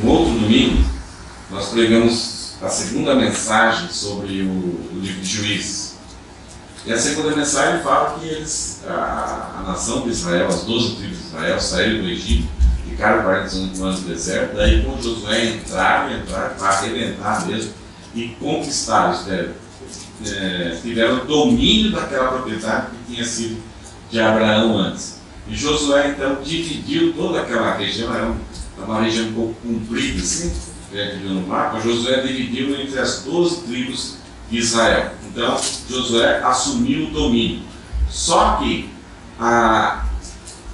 No outro domingo, nós pregamos a segunda mensagem sobre o livro de Juízes. E a segunda mensagem fala que a nação de Israel, as 12 tribos de Israel, saíram do Egito, ficaram 45 anos no deserto, daí quando Josué entraram para arrebentar mesmo e conquistar, tiveram domínio daquela propriedade que tinha sido de Abraão antes. E Josué então dividiu toda aquela região, era uma região um pouco comprida assim, no mapa. Josué dividiu entre as 12 tribos de Israel. Então Josué assumiu o domínio. Só que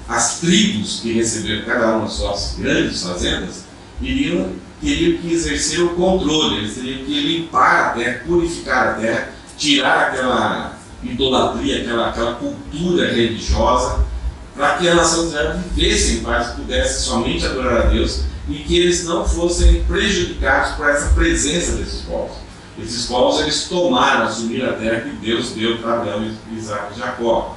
as tribos que receberam cada uma suas grandes fazendas teriam que exercer o controle, eles teriam que limpar a terra, purificar a terra, tirar aquela idolatria, aquela cultura religiosa, para que a nação de Israel vivesse em paz, pudesse somente adorar a Deus e que eles não fossem prejudicados por essa presença desses povos. Esses povos eles tomaram, assumiram a terra que Deus deu para Abraão, Isaac e Jacó.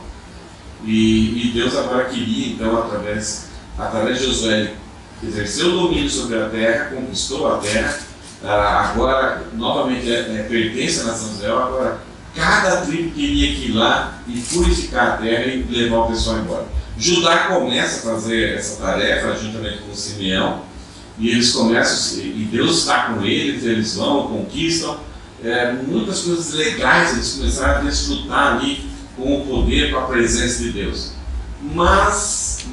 E Deus agora queria, então, através de Josué, exercer o domínio sobre a terra, conquistou a terra, agora novamente pertence à nação de Israel. Agora cada tribo queria ir lá e purificar a terra e levar o pessoal embora. Judá começa a fazer essa tarefa juntamente com Simeão, e eles começam, e Deus está com eles, eles vão, conquistam muitas coisas legais, eles começaram a desfrutar ali com o poder, com a presença de Deus. Mas,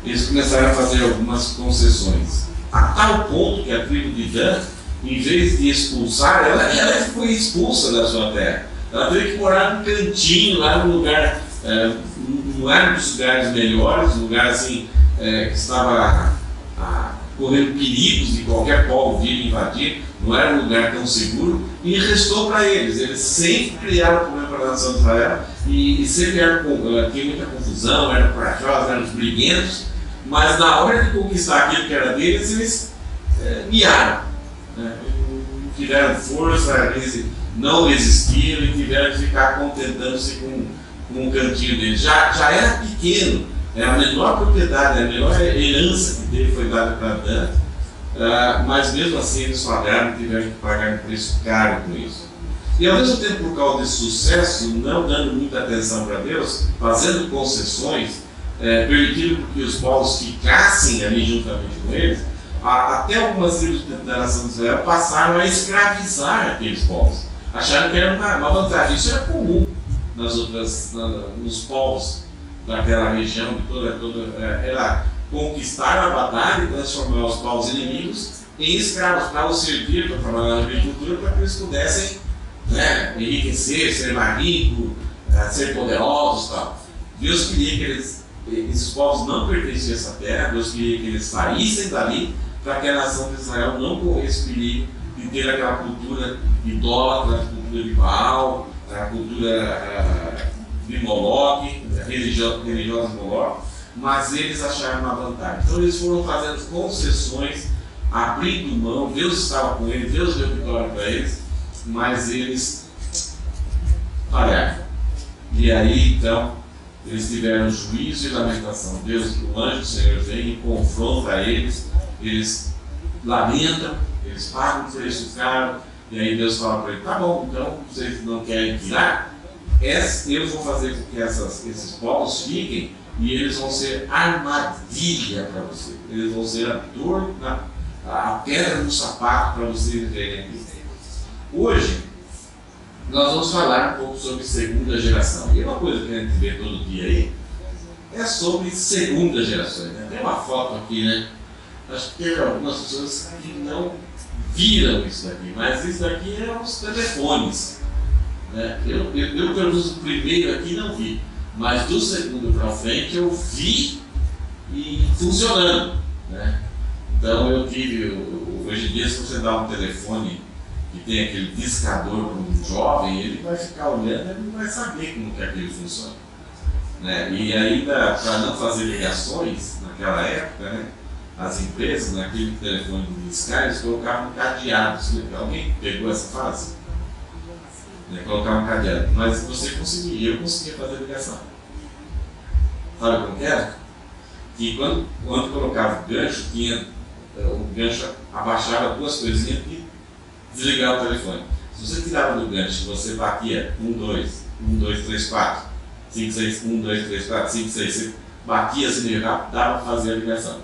eles começaram a fazer algumas concessões, a tal ponto que a tribo de Dan, em vez de expulsar, ela foi expulsa da sua terra. Ela teve que morar num cantinho, lá num lugar, não era um dos lugares melhores, um lugar assim, que estava correndo perigos de qualquer povo vir invadir, não era um lugar tão seguro, e restou para eles. Eles sempre criaram problema para a nação de Israel, e sempre tinha muita confusão, eram corajosos, eram briguentos, mas na hora de conquistar aquilo que era deles, eles miaram. Não tiveram força, eles não resistiram e tiveram que ficar contentando-se com um cantinho deles. Já era pequeno, a menor propriedade, a menor herança que teve foi dada para Dan, mas mesmo assim eles falharam e tiveram que pagar um preço caro com isso. E ao mesmo tempo, por causa desse sucesso, não dando muita atenção para Deus, fazendo concessões, permitindo que os povos ficassem ali juntamente com eles, até algumas tribos da nação de Israel passaram a escravizar aqueles povos. Acharam que era uma vantagem. Isso era comum nos povos daquela região, era conquistar a batalha e transformar os povos inimigos em escravos, para os servir, para trabalhar na agricultura, para que eles pudessem enriquecer, ser mais ricos, ser poderosos e tal. Deus queria que esses povos não pertenciam a essa terra, Deus queria que eles saíssem dali, para que a nação de Israel não corresse perigo de ter aquela cultura idólatra, a cultura de Baal, a cultura de Moloque, religiosa de Moloque, mas eles acharam uma vantagem. Então eles foram fazendo concessões, abrindo mão. Deus estava com eles, Deus deu vitória para eles, mas eles falharam. E aí então eles tiveram juízo e lamentação. O anjo do Senhor vem e confronta eles, eles lamentam, eles pagam o preço caro, e aí Deus fala para eles: tá bom, então vocês não querem tirar, eu vou fazer com que esses povos fiquem, e eles vão ser armadilha para você, eles vão ser a pedra no sapato para vocês verem aqui. Hoje nós vamos falar um pouco sobre segunda geração. E uma coisa que a gente vê todo dia aí é sobre segunda geração. Tem uma foto aqui, Acho que tem algumas pessoas que não viram isso daqui, mas isso daqui é os telefones. Eu que uso o primeiro aqui não vi, mas do segundo para frente eu vi e funcionando. Então eu tive, hoje em dia, se você dá um telefone que tem aquele discador para um jovem, ele vai ficar olhando e não vai saber como que aquilo funciona. E ainda, para não fazer ligações, naquela época, as empresas, naquele telefone de discar, eles colocavam cadeados. Alguém pegou essa fase? Colocavam cadeado. Mas você conseguia, eu conseguia fazer ligação. Sabe como que era? que quando colocava o gancho, o gancho abaixava duas coisinhas e desligava o telefone. Se você tirava do gancho, você batia 1, 2, 1, 2, 3, 4, 5, 6, 1, 2, 3, 4, 5, 6, você batia assim meio rápido, dava para fazer a ligação.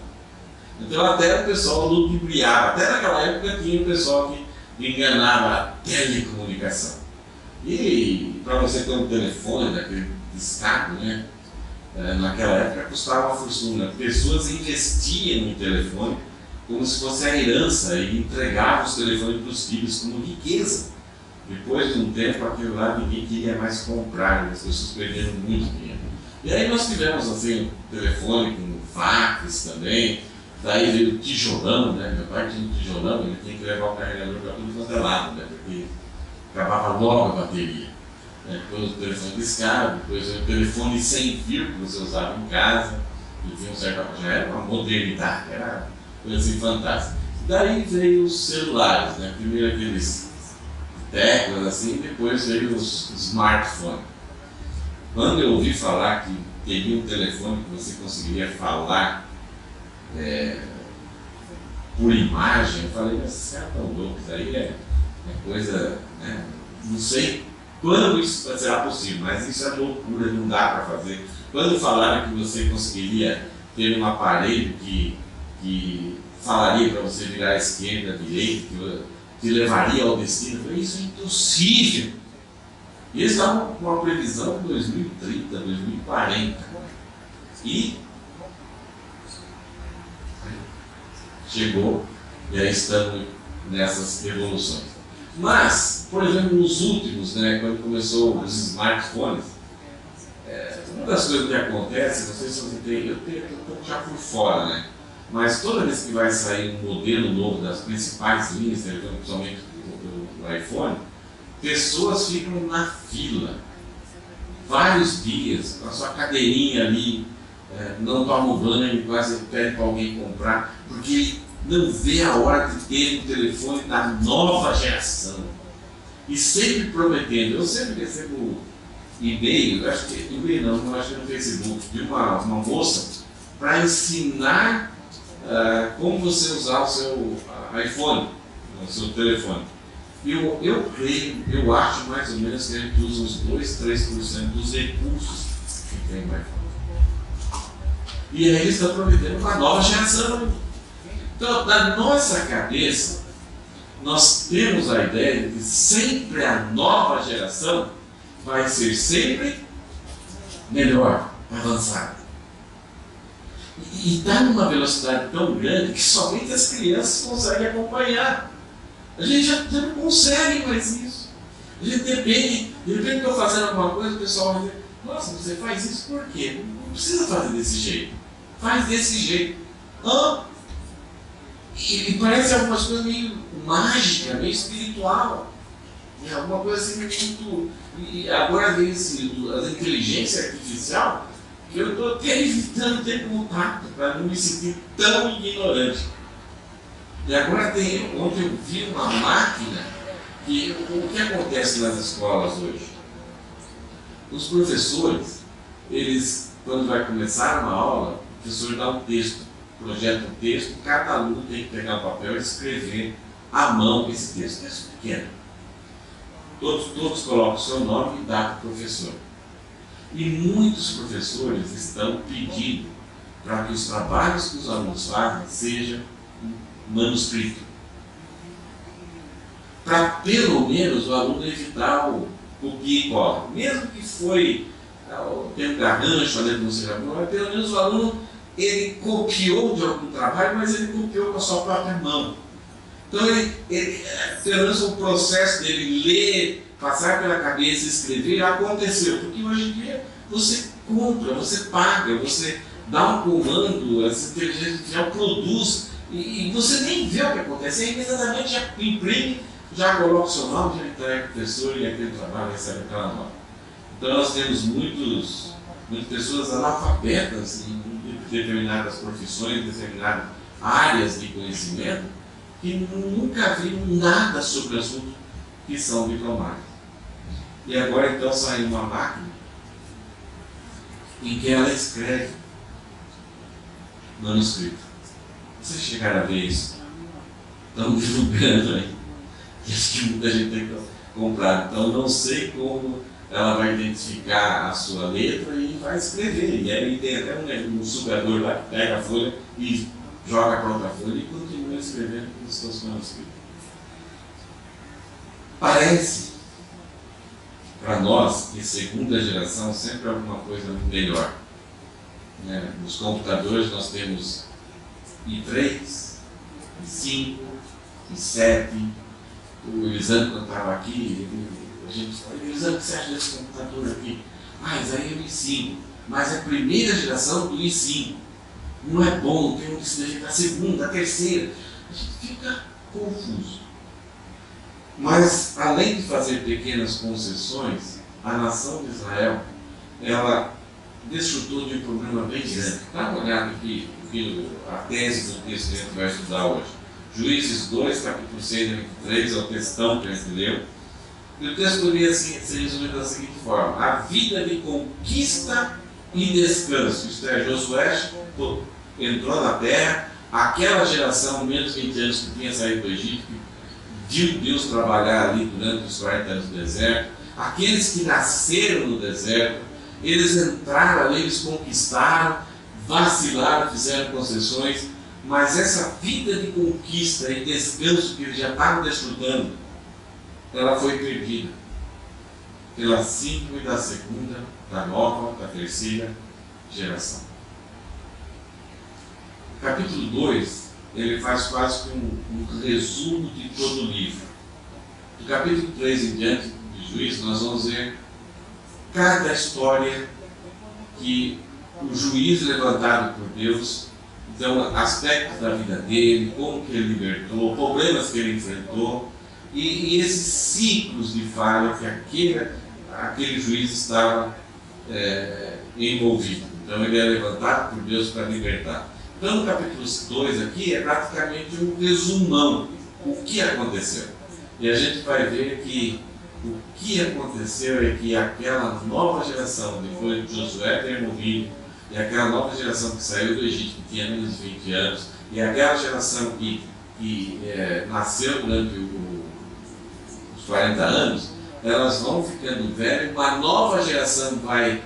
Então até o pessoal ludibriava, até naquela época tinha o pessoal que enganava a telecomunicação. E para você ter um telefone daquele discado, né? Naquela época custava uma fortuna. Pessoas investiam no telefone como se fosse a herança e entregavam os telefones para os filhos como riqueza. Depois de um tempo, aquilo lá ninguém queria mais comprar, as pessoas perderam muito dinheiro. E aí nós tivemos assim, um telefone com fax também, daí veio o tijolão, né? Meu pai tinha um tijolão, ele tinha que levar o carregador para tudo quanto é lado, né? Porque acabava logo a bateria. Depois o telefone discado, depois o telefone sem fio que você usava em casa, e tinha já era uma modernidade, era coisa assim fantástica. Daí veio os celulares, né? Primeiro aqueles teclas assim, depois veio os smartphones. Quando eu ouvi falar que teria um telefone que você conseguiria falar por imagem, eu falei, mas esses caras estão loucos, aí é coisa, né? Não sei quando isso será possível, mas isso é loucura, não dá para fazer. Quando falaram que você conseguiria ter um aparelho que falaria para você virar à esquerda, à direita, que levaria ao destino, eu falei, isso é impossível. E eles estavam com uma previsão de 2030, 2040. E chegou, e aí estamos nessas evoluções. Mas, por exemplo, nos últimos, né, quando começou os smartphones, uma das coisas que acontece, não sei se você tem, eu estou já por fora, né? Mas toda vez que vai sair um modelo novo das principais linhas, principalmente do iPhone, pessoas ficam na fila, vários dias, com a sua cadeirinha ali, não toma banho, quase pede para alguém comprar, porque não vê a hora de ter um telefone da nova geração. E sempre prometendo. Eu sempre recebo e-mail, acho que e-mail não, acho que no Facebook, de uma moça para ensinar como você usar o seu iPhone, o seu telefone. Eu creio, eu acho mais ou menos que a gente usa uns 2, 3% dos recursos que tem no iPhone. E aí eles estão prometendo uma nova geração. Então, na nossa cabeça, nós temos a ideia de que sempre a nova geração vai ser sempre melhor, avançada. E está numa velocidade tão grande que somente as crianças conseguem acompanhar. A gente já não consegue mais isso. A gente depende, de repente estou fazendo alguma coisa, o pessoal vai dizer, nossa, você faz isso por quê? Não precisa fazer desse jeito. Faz desse jeito. E parece algumas coisas meio mágica, meio espiritual. É alguma coisa assim muito. E agora vem a inteligência artificial, que eu estou até evitando ter contato para não me sentir tão ignorante. E agora ontem eu vi uma máquina que o que acontece nas escolas hoje? Os professores, eles, quando vai começar uma aula, o professor dá um texto, projeta um texto, cada aluno tem que pegar o papel e escrever à mão esse texto. Texto pequeno. Todos colocam o seu nome e dá para o professor. E muitos professores estão pedindo para que os trabalhos que os alunos fazem sejam manuscrito. Para pelo menos o aluno evitar o copia e cola. Mesmo que tem um garrancho ali, não sei como, mas pelo menos o aluno ele copiou de algum trabalho, mas ele copiou com a sua própria mão. Então pelo menos o processo dele ler, passar pela cabeça, escrever, aconteceu. Porque hoje em dia você compra, você paga, você dá um comando, essa inteligência artificial produz. E você nem vê o que acontece, imediatamente já imprime, já coloca o seu nome, já entrega o professor e aquele trabalho recebe aquela nota. Então nós temos muitas pessoas analfabetas em determinadas profissões, determinadas áreas de conhecimento, que nunca viram nada sobre o assunto, que são diplomatas. E agora então saiu uma máquina em que ela escreve manuscrito. Vocês chegaram a ver isso? Estão divulgando aí. Acho que muita gente tem comprado. Então não sei como ela vai identificar a sua letra e vai escrever. E aí tem até um sugador lá que pega a folha e joga para outra folha e continua escrevendo como se fosse manuscrito. Parece para nós que segunda geração sempre é alguma coisa melhor. Nos computadores nós temos i3, i5, i7. O Elisandro, quando estava aqui, a gente falou: Elisandro, o que você acha desse computador aqui? Mas aí é o i5, mas é a primeira geração do i5. Não é bom, tem um que se da segunda, da terceira. A gente fica confuso. Mas, além de fazer pequenas concessões, a nação de Israel, ela desfrutou de um problema bem grande. Dá uma olhada aqui, a tese do texto que a gente vai estudar hoje. Juízes 2, capítulo 6 e 23, é o textão que a gente leu. E o texto poderia ser resumido da seguinte forma: a vida de conquista e descanso. Isto é, Josué entrou na terra, aquela geração, menos de 20 anos, que tinha saído do Egito, que viu Deus trabalhar ali durante os 40 anos do deserto, aqueles que nasceram no deserto, eles entraram ali, eles conquistaram, vacilaram, fizeram concessões, mas essa vida de conquista e descanso que eles já estavam desfrutando, ela foi perdida pela síndrome da segunda, da nova, da terceira geração. O capítulo 2, ele faz quase que um resumo de todo o livro. Do capítulo 3 em diante de Juízes, nós vamos ver cada história que o juiz levantado por Deus, então aspectos da vida dele, como que ele libertou, problemas que ele enfrentou, e esses ciclos de falha que aquele juiz estava envolvido. Então ele é levantado por Deus para libertar. Então no capítulo 2 aqui é praticamente um resumão, o que aconteceu. E a gente vai ver que o que aconteceu é que aquela nova geração, depois de Josué ter morrido, e aquela nova geração que saiu do Egito, que tinha menos de 20 anos, e aquela geração que nasceu durante os 40 anos, elas vão ficando velhas, uma nova geração vai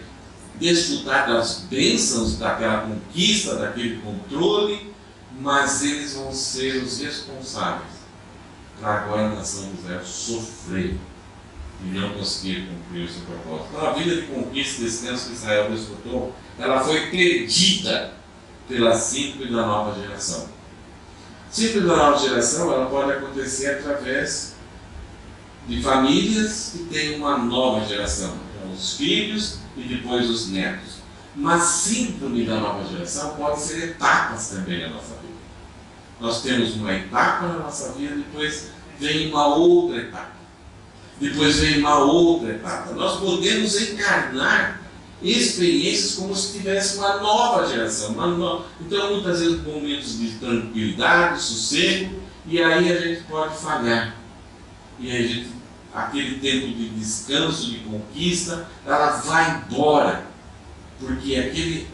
desfrutar das bênçãos daquela conquista, daquele controle, mas eles vão ser os responsáveis para agora a nação de Israel sofrer e não conseguir cumprir o seu propósito. Então a vida de conquista e descanso que Israel desfrutou, ela foi perdida pela síndrome da nova geração. A síndrome da nova geração, ela pode acontecer através de famílias que têm uma nova geração, então, os filhos e depois os netos. Mas síndrome da nova geração pode ser etapas também na nossa vida. Nós temos uma etapa na nossa vida, depois vem uma outra etapa. Depois vem uma outra etapa. Nós podemos encarnar experiências como se tivesse uma nova geração. Então, muitas vezes, momentos de tranquilidade, sossego, e aí a gente pode falhar. E aí aquele tempo de descanso, de conquista, ela vai embora. Porque aquele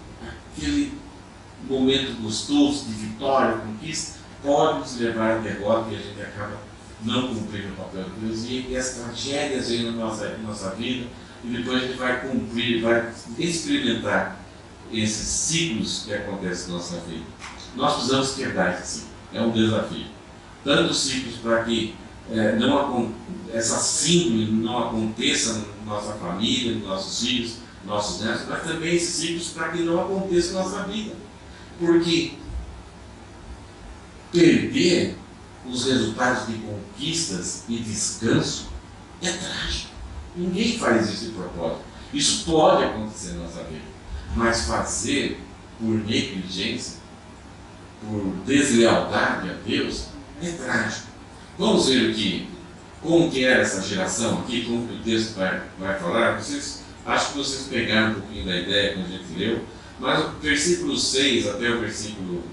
momento gostoso de vitória, conquista, pode nos levar à derrota e a gente acaba não cumprindo o papel de Deus. E as tragédias vêm na nossa vida, e depois a gente vai cumprir, vai experimentar esses ciclos que acontecem na nossa vida. Nós precisamos quebrar esse ciclo, é um desafio. Tanto ciclos para que essa síndrome não aconteça na nossa família, nos nossos filhos, nossos netos, mas também esses ciclos para que não aconteça na nossa vida. Porque perder os resultados de conquistas e descanso é trágico. Ninguém faz isso de propósito. Isso pode acontecer na nossa vida, mas fazer por negligência, por deslealdade a Deus, é trágico. Vamos ver como que era essa geração aqui, como que o texto vai falar. Acho que vocês pegaram um pouquinho da ideia quando a gente leu, mas o versículo 6 até o versículo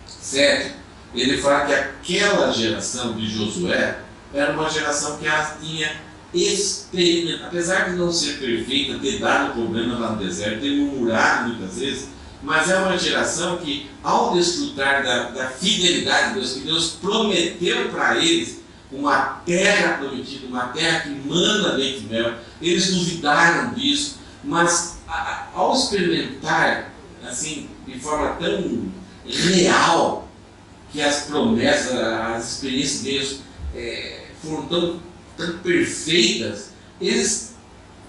7, ele fala que aquela geração de Josué era uma geração que tinha experimentado, apesar de não ser perfeita, ter dado problemas lá no deserto, ter murmurado muitas vezes, mas é uma geração que, ao desfrutar da fidelidade de Deus, que Deus prometeu para eles uma terra prometida, uma terra que mana leite e mel, eles duvidaram disso, mas ao experimentar assim, de forma tão real, que as promessas, as experiências de Deus foram tão perfeitas, eles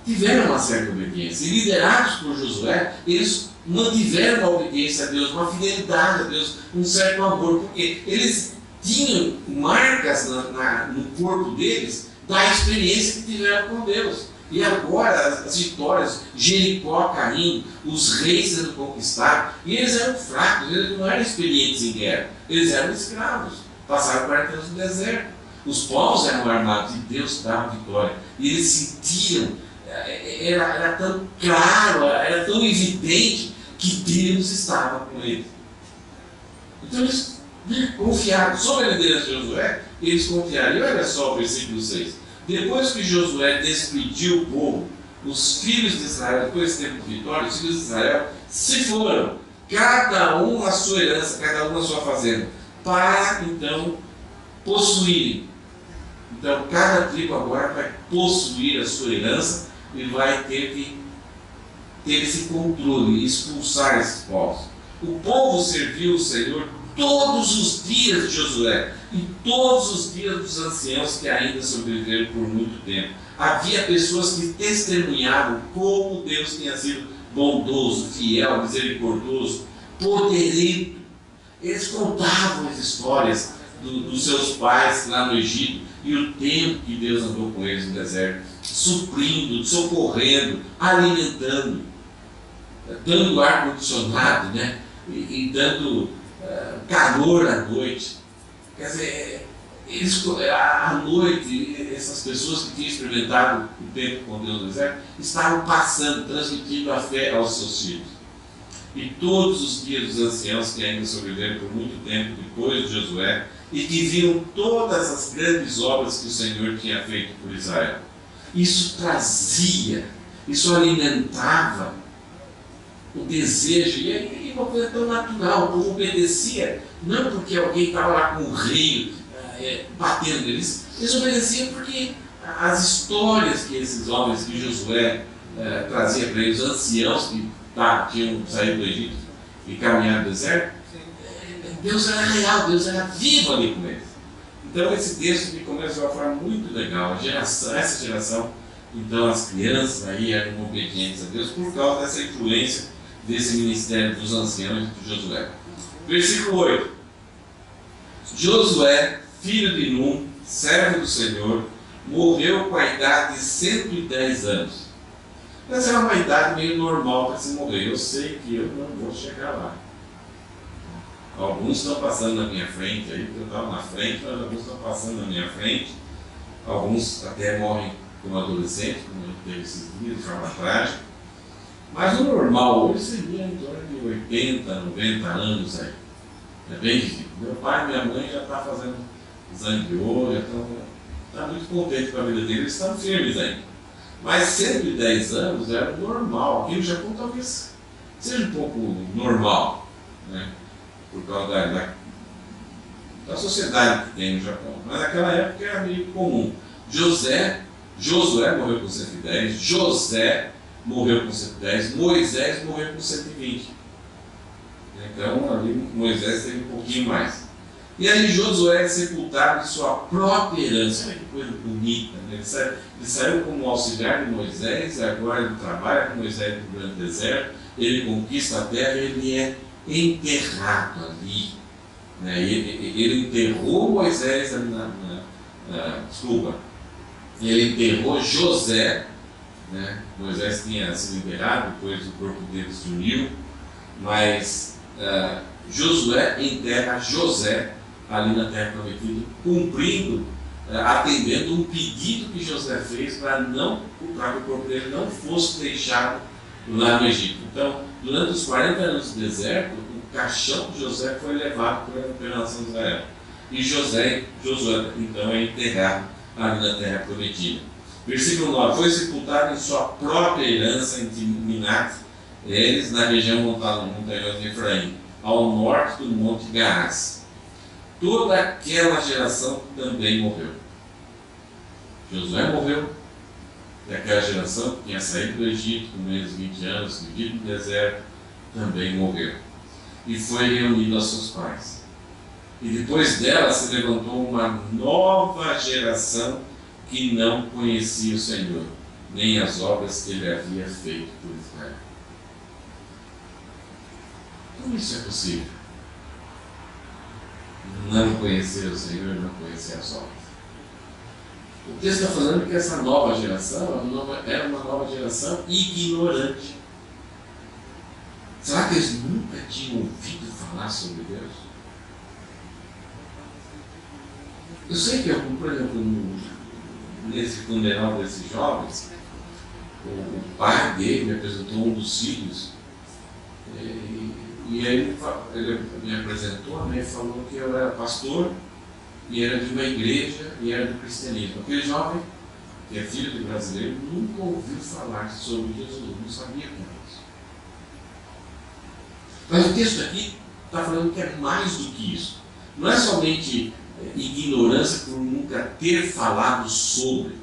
tiveram uma certa obediência. E liderados por Josué, eles mantiveram a obediência a Deus, uma fidelidade a Deus, um certo amor, porque eles tinham marcas no corpo deles da experiência que tiveram com Deus. E agora as vitórias, Jericó caindo, os reis sendo conquistados, e eles eram fracos, eles não eram experientes em guerra, eles eram escravos, passaram 40 anos no deserto. Os povos eram armados e Deus dava vitória. E eles sentiam, era tão claro, era tão evidente que Deus estava com eles. Então eles confiaram, sob a liderança de Josué, eles confiaram. E olha só o versículo 6. Depois que Josué despediu o povo, os filhos de Israel, depois desse tempo de vitória, os filhos de Israel se foram, cada um na sua herança, cada um na sua fazenda, para então possuírem. Então cada tribo agora vai possuir a sua herança e vai ter que ter esse controle, expulsar esses povos. O povo serviu o Senhor todos os dias de Josué e todos os dias dos anciãos que ainda sobreviveram por muito tempo. Havia pessoas que testemunhavam como Deus tinha sido bondoso, fiel, misericordioso, poderoso. Eles contavam as histórias dos seus pais lá no Egito e o tempo que Deus andou com eles no deserto, suprindo, socorrendo, alimentando, dando ar-condicionado, né? E dando calor à noite. Quer dizer, à noite, essas pessoas que tinham experimentado o tempo com Deus no deserto estavam passando, transmitindo a fé aos seus filhos. E todos os dias dos anciãos que ainda sobreviveram por muito tempo depois de Josué e que viram todas as grandes obras que o Senhor tinha feito por Israel. Isso trazia, isso alimentava o desejo, e uma coisa tão natural. O povo obedecia, não porque alguém estava lá com o rei batendo eles obedeciam porque as histórias que esses homens, que Josué trazia para eles, os anciãos que tinham saído do Egito e caminhado no deserto, Deus era real, Deus era vivo ali com eles. Então esse texto me começou de uma forma muito legal. Essa geração, então as crianças aí eram obedientes a Deus por causa dessa influência desse ministério dos anciãos de Josué. Versículo 8. Josué, filho de Num, servo do Senhor, morreu com a idade de 110 anos. Essa é uma idade meio normal para se morrer. Eu sei que eu não vou chegar lá. Alguns estão passando na minha frente, aí eu estava na frente, mas alguns estão passando na minha frente. Alguns até morrem como adolescente, como eu teve esses dias, de forma trágica. Mas o normal hoje seria em torno de 80, 90 anos aí. É bem difícil. Meu pai e minha mãe já estão fazendo exame de ouro, já estão muito contentes com a vida deles, estão firmes ainda. Mas 110 anos era normal. Aqui no Japão talvez seja um pouco normal, né? Por causa da sociedade que tem no Japão. Mas naquela época era meio comum. Josué morreu com 110, José morreu com 110, Moisés morreu com 120. Então ali Moisés teve um pouquinho mais. E aí Josué é sepultado em sua própria herança. Olha que coisa bonita, né? Ele saiu como auxiliar de Moisés, e agora ele trabalha com Moisés no grande deserto, ele conquista a terra, ele é enterrado ali. Né? Ele enterrou Moisés ali ele enterrou José, né? Moisés tinha sido enterrado, depois o corpo dele sumiu, mas Josué enterra José ali na terra prometida, cumprindo, atendendo um pedido que José fez para que o corpo dele não fosse deixado lá no Egito. Então, durante os 40 anos do deserto, o caixão de José foi levado pela nação de Israel. E Josué então é enterrado ali na terra prometida. Versículo 9. Foi sepultado em sua própria herança em Timnat eles na região montanhosa de Efraim, ao norte do monte Gaás. Toda aquela geração também morreu. Josué morreu, e aquela geração que tinha saído do Egito com menos de 20 anos, vivido no deserto, também morreu. E foi reunido a seus pais. E depois dela se levantou uma nova geração que não conhecia o Senhor, nem as obras que ele havia feito por Israel. Como isso é possível? Não conhecer o Senhor, não conhecer as obras. O texto está falando que essa nova geração era uma nova geração ignorante. Será que eles nunca tinham ouvido falar sobre Deus? Eu sei que, por exemplo, nesse funeral desses jovens, o pai dele me apresentou um dos filhos, e aí ele me apresentou, né, e falou que eu era pastor, e era de uma igreja, e era do cristianismo. Aquele jovem, que é filho de brasileiro, nunca ouviu falar sobre Jesus, não sabia quem era isso. Mas o texto aqui está falando que é mais do que isso. Não é somente ignorância por nunca ter falado sobre,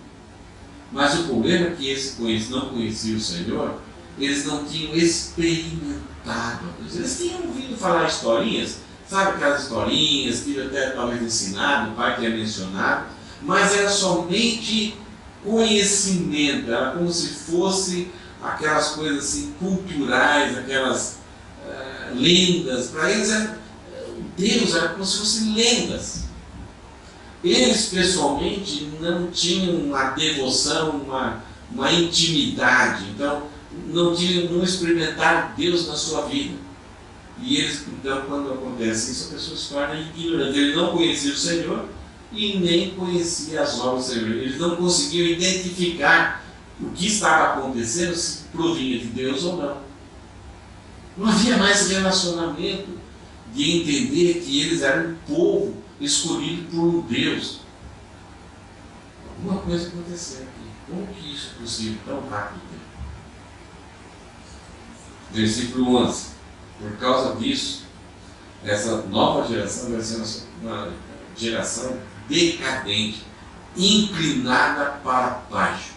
mas o problema é que esse não conhecia o Senhor, eles não tinham experimentado. Eles tinham ouvido falar historinhas, sabe aquelas historinhas que até talvez ensinado, o pai tinha mencionado, mas era somente conhecimento, era como se fosse aquelas coisas assim culturais, aquelas lendas. Para eles Deus era como se fossem lendas. Eles pessoalmente não tinham uma devoção, uma intimidade, então não experimentaram Deus na sua vida. E eles, então, quando acontece isso, a pessoa se torna ignorante. Ele não conhecia o Senhor e nem conhecia as obras do Senhor. Eles não conseguiam identificar o que estava acontecendo, se provinha de Deus ou não. Não havia mais relacionamento de entender que eles eram um povo escolhido por um Deus. Alguma coisa aconteceu aqui. Como que isso é possível tão rápido? Versículo 11. Por causa disso, essa nova geração vai ser uma geração decadente, inclinada para baixo.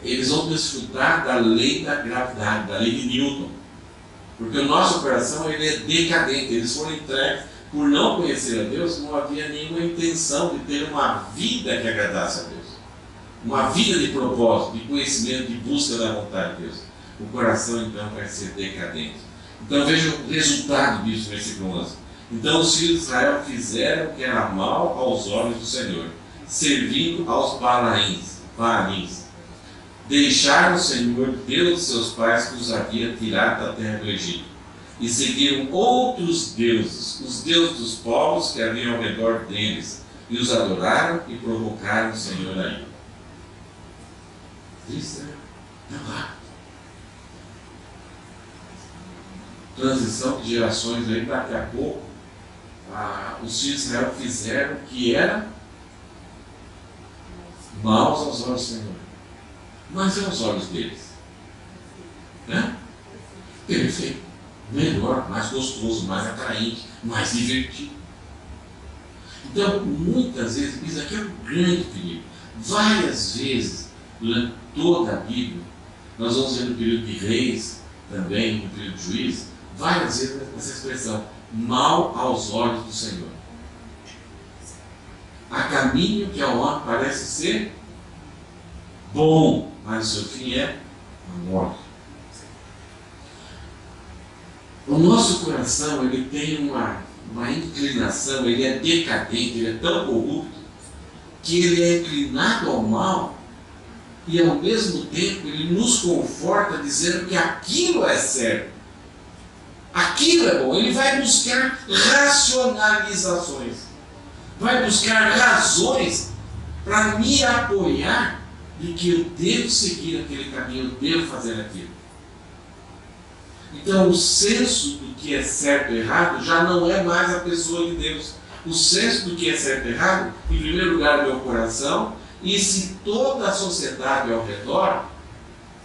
Eles vão desfrutar da lei da gravidade, da lei de Newton. Porque o nosso coração ele é decadente. Eles foram entregues por não conhecer a Deus, não havia nenhuma intenção de ter uma vida que agradasse a Deus. Uma vida de propósito, de conhecimento, de busca da vontade de Deus. O coração então vai ser decadente. Então veja o resultado disso, versículo 11. Então os filhos de Israel fizeram o que era mal aos olhos do Senhor, servindo aos Baalins. Deixaram o Senhor, Deus de seus pais, que os havia tirado da terra do Egito, e seguiram outros deuses, os deuses dos povos que haviam ao redor deles, e os adoraram e provocaram o Senhor a ira. Isso é rápido. Transição de gerações aí, daqui a pouco, os filhos de Israel fizeram o que era maus aos olhos do Senhor. Mas é aos olhos deles. Né? Perfeito. Melhor, mais gostoso, mais atraente, mais divertido. Então, muitas vezes, isso aqui é um grande perigo. Várias vezes, durante toda a Bíblia, nós vamos ver no período de Reis, também no período de Juízes, várias vezes essa expressão, mal aos olhos do Senhor. Há caminho que ao homem parece ser bom, mas o seu fim é a morte. O nosso coração ele tem uma inclinação, ele é decadente, ele é tão corrupto, que ele é inclinado ao mal e ao mesmo tempo ele nos conforta dizendo que aquilo é certo. Aquilo é bom. Ele vai buscar racionalizações, vai buscar razões para me apoiar de que eu devo seguir aquele caminho, eu devo fazer aquilo. Então o senso do que é certo e errado já não é mais a pessoa de Deus. O senso do que é certo e errado, em primeiro lugar, é o meu coração, e se toda a sociedade ao redor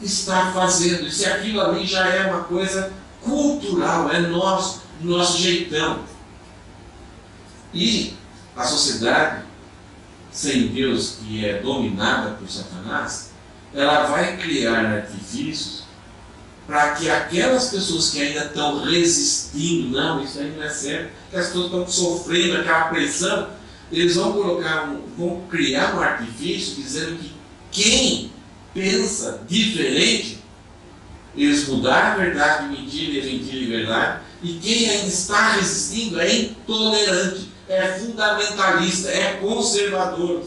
está fazendo, e se aquilo ali já é uma coisa cultural, é nosso jeitão. E a sociedade sem Deus, que é dominada por Satanás, ela vai criar artifícios para que aquelas pessoas que ainda estão resistindo, não, isso aí não é certo, que as pessoas estão sofrendo aquela pressão, eles vão criar um artifício dizendo que quem pensa diferente, eles mudaram a verdade, mentira e verdade, e quem ainda está resistindo é intolerante, é fundamentalista, é conservador.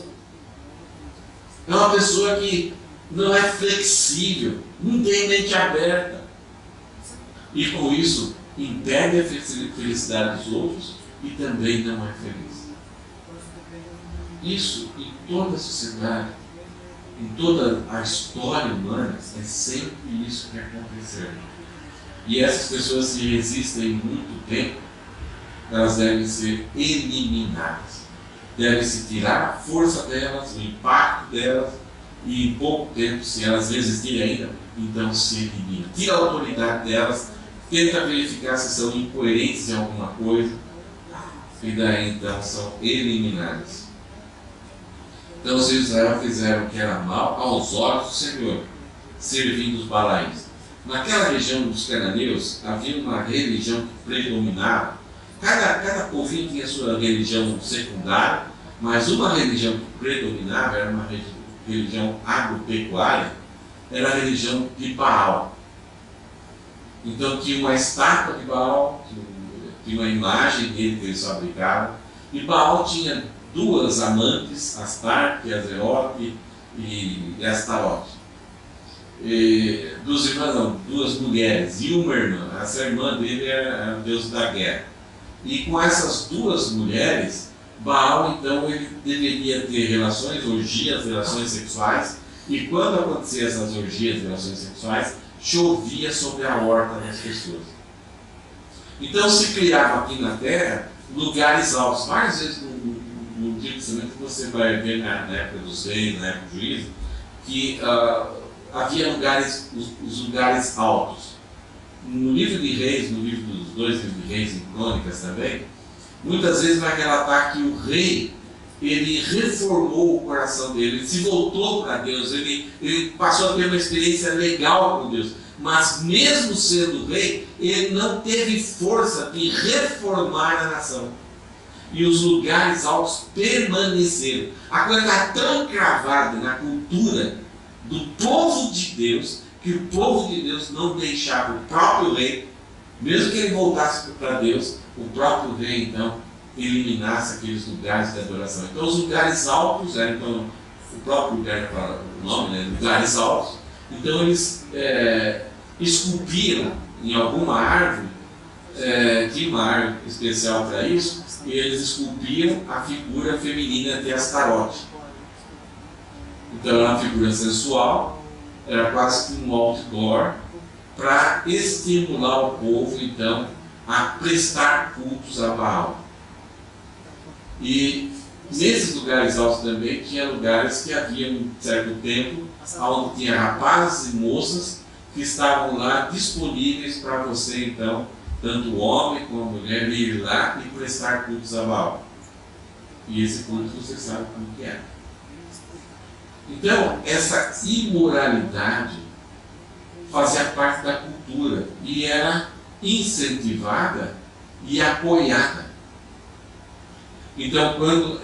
É uma pessoa que não é flexível, não tem mente aberta. E com isso, impede a felicidade dos outros e também não é feliz. Isso em toda a sociedade, em toda a história humana, é sempre isso que aconteceu. E essas pessoas que resistem muito tempo, elas devem ser eliminadas. Deve-se tirar a força delas, o impacto delas, e em pouco tempo, se elas resistirem ainda, então se elimina. Tira a autoridade delas, tenta verificar se são incoerentes em alguma coisa, e daí então são eliminadas. Então os filhos de Israel fizeram o que era mal aos olhos do Senhor, servindo os Balaíns. Naquela região dos cananeus havia uma religião que predominava. Cada povinho tinha sua religião secundária, mas uma religião que predominava era uma religião agropecuária, era a religião de Baal. Então tinha uma estátua de Baal, tinha uma imagem dele que eles fabricavam, e Baal tinha duas amantes, Astarte, Azerote e Astarote. Duas mulheres e uma irmã. Essa irmã dele era o deus da guerra. E com essas duas mulheres, Baal, então, ele deveria ter relações, orgias, relações sexuais, e quando acontecia essas orgias, relações sexuais, chovia sobre a horta das pessoas. Então se criava aqui na terra lugares altos. Várias vezes no Antigo Testamento você vai ver na época dos reis, na época do juízo, que havia os lugares altos. No livro de Reis, no livro dos dois livros de Reis e Crônicas também, muitas vezes vai relatar que o rei, ele reformou o coração dele, ele se voltou para Deus, ele passou a ter uma experiência legal com Deus, mas mesmo sendo rei, ele não teve força de reformar a nação. E os lugares altos permaneceram. A coisa está tão cravada na cultura do povo de Deus, que o povo de Deus não deixava o próprio rei, mesmo que ele voltasse para Deus, o próprio rei então eliminasse aqueles lugares de adoração. Então os lugares altos eram, então, o próprio lugar, o nome, né, lugares altos. Então eles esculpiram em alguma árvore, tinha uma árvore especial para isso, e eles esculpiam a figura feminina de Astarote. Então era uma figura sensual, era quase que um outdoor, para estimular o povo então a prestar cultos a Baal. E nesses lugares altos também tinha lugares que havia um certo tempo onde tinha rapazes e moças que estavam lá disponíveis para você então, tanto o homem como a mulher, ir lá e prestar cultos a Baal. E esse culto você sabe como que é. Então essa imoralidade fazia parte da cultura e era incentivada e apoiada. Então, quando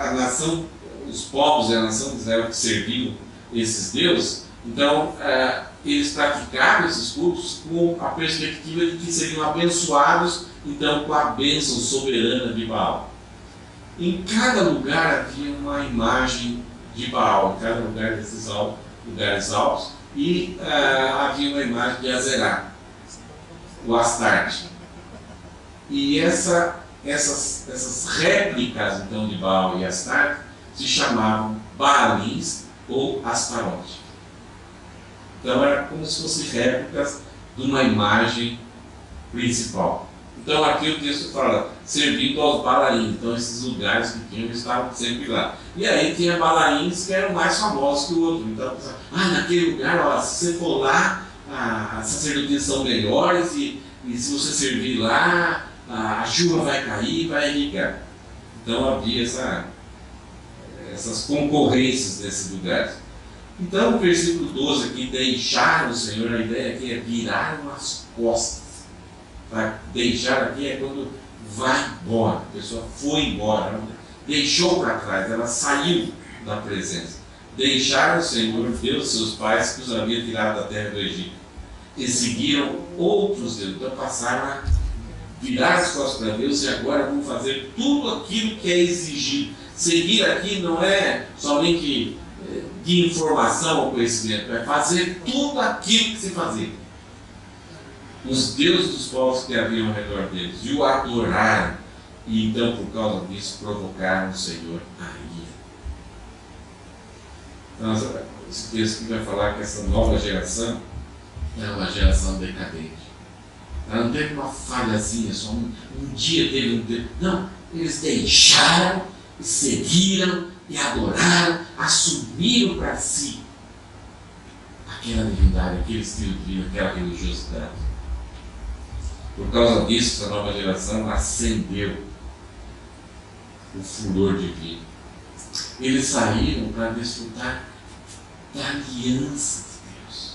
a nação, os povos e a nação de Israel que serviam esses deuses, então eles praticavam esses cultos com a perspectiva de que seriam abençoados então com a bênção soberana de Baal. Em cada lugar havia uma imagem de Baal, em cada lugar desses lugares altos, e havia uma imagem de Azerá, o Astarte. E essas réplicas então de Baal e Astarte se chamavam Baalins ou Astarote. Então era como se fossem réplicas de uma imagem principal. Então aqui o texto fala, servindo aos balaíns. Então esses lugares que tinham estavam sempre lá. E aí tinha balaíns que eram mais famosos que o outro. Então, naquele lugar, ó, se você for lá, as sacerdotias são melhores e se você servir lá, a chuva vai cair e vai irrigar. Então havia essas concorrências nesses lugares. Então o versículo 12 aqui, deixaram o Senhor, a ideia aqui é viraram as costas. Tá? Deixar aqui é quando vai embora, a pessoa foi embora, ela deixou para trás, ela saiu da presença. Deixaram o Senhor, Deus, seus pais, que os havia tirado da terra do Egito, e seguiram outros deuses. Então passaram a virar as costas para Deus e agora vão fazer tudo aquilo que é exigido. Seguir aqui não é somente de informação ou conhecimento, é fazer tudo aquilo que se fazia. Os deuses dos povos que haviam ao redor deles e o adoraram, e então por causa disso provocaram o Senhor a ira. Então esse texto aqui vai falar que essa nova geração é uma geração decadente. Ela não teve uma falhazinha, só um dia teve um dia. Não, eles deixaram, seguiram e adoraram, assumiram para si aquela divindade, aquele estilo de vida, aquela religiosidade. Por causa disso, essa nova geração acendeu o furor divino. Eles saíram para desfrutar da aliança de Deus.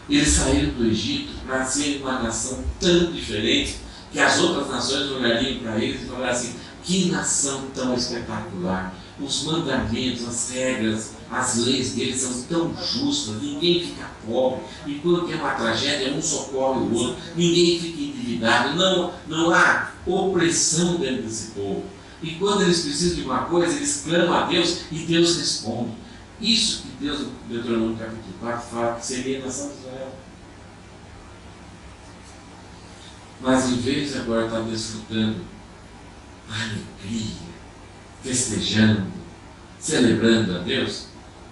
Eles saíram do Egito para ser uma nação tão diferente que as outras nações olhariam para eles e falariam assim: que nação tão espetacular! Os mandamentos, as regras, as leis deles são tão justas, ninguém fica pobre, e quando tem uma tragédia, um socorre o outro, ninguém fica endividado, não há opressão dentro desse povo. E quando eles precisam de uma coisa, eles clamam a Deus e Deus responde. Isso que Deus, no Deuteronômio capítulo 4, fala que seria a nação de Israel. Mas em vez de agora estar desfrutando a alegria, festejando, celebrando a Deus,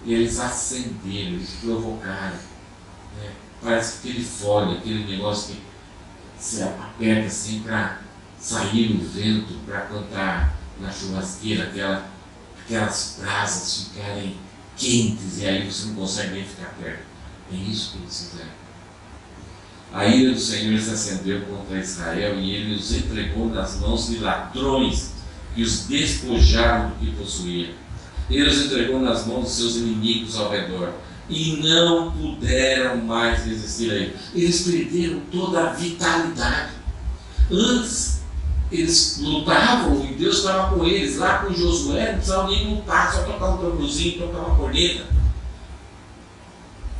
eles acenderam, eles provocaram. Né? Parece aquele fole, aquele negócio que se aperta assim para sair no vento, para plantar na churrasqueira, aquelas brasas ficarem quentes e aí você não consegue nem ficar perto. É isso que eles fizeram. A ira do Senhor se acendeu contra Israel e ele os entregou nas mãos de ladrões que os despojaram do que possuía. Ele os entregou nas mãos dos seus inimigos ao redor e não puderam mais resistir a ele. Eles perderam toda a vitalidade. Antes eles lutavam e Deus estava com eles. Lá com Josué não precisavam nem lutar, só tocar um tamborzinho, tocar uma corneta.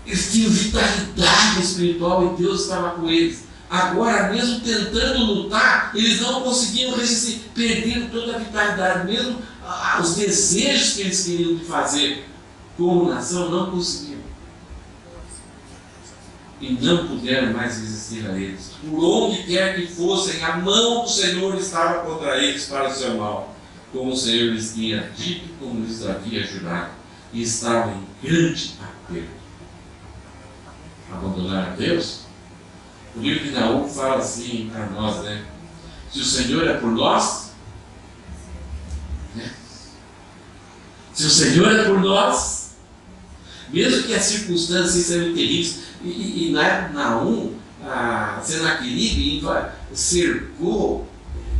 Eles tinham vitalidade espiritual e Deus estava com eles. Agora, mesmo tentando lutar, eles não conseguiam resistir, perderam toda a vitalidade, mesmo os desejos que eles queriam de fazer como nação, não conseguiam. E não puderam mais resistir a eles. Por onde quer que fossem, a mão do Senhor estava contra eles para o seu mal, como o Senhor lhes tinha dito, como lhes havia jurado, e estavam em grande aperto. Abandonar a Deus? O livro de Naum fala assim para nós, né? Se o Senhor é por nós, né? Se o Senhor é por nós, mesmo que as circunstâncias sejam terríveis, e na época de Naum, Senaqueribe cercou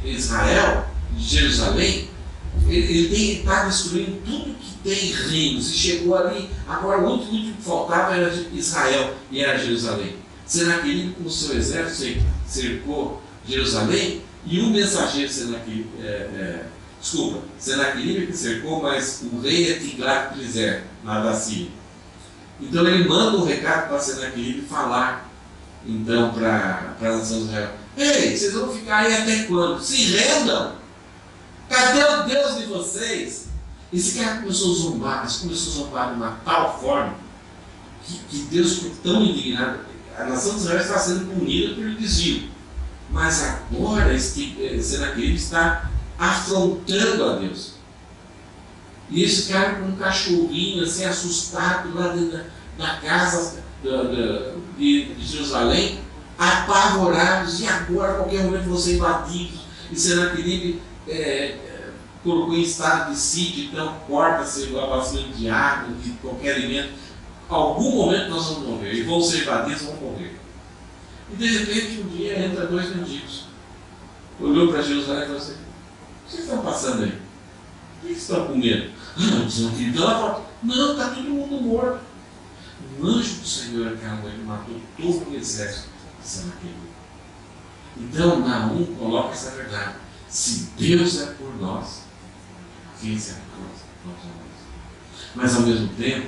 Israel, de Jerusalém, ele está destruindo tudo que tem reinos, e chegou ali, agora o único que faltava era Israel, e era Jerusalém. Senaqueribe com o seu exército cercou Jerusalém, e um mensageiro Senaqueribe que cercou, mas o rei é Tiglat-Pileser, lá da Síria. Então ele manda um recado para Senaqueribe falar então para a nação de Israel: ei, vocês vão ficar aí até quando? Se rendam! Cadê o Deus de vocês? Esse cara começou a zombar, mas começou a zombar de uma tal forma que Deus ficou tão indignado. A nação de Israel está sendo punida pelo desvio, mas agora Senaqueribe está afrontando a Deus. E esse cara com um cachorrinho assim assustado lá dentro da casa de Jerusalém, apavorados, e agora a qualquer momento vão ser invadidos, E Senaqueribe colocou em estado de sítio, então corta-se o abastecimento de água, de qualquer alimento. Algum momento nós vamos morrer, e vão ser invadidos, vão morrer. E de repente um dia entra 2 mendigos. Olhou para Jerusalém e falou assim: o que vocês estão passando aí? O que vocês estão com medo? Não, está todo mundo morto. O anjo do Senhor aquela noite matou todo o exército de Senaqueribe. Então Naum coloca essa verdade: se Deus é por nós, quem será contra nós? Mas ao mesmo tempo,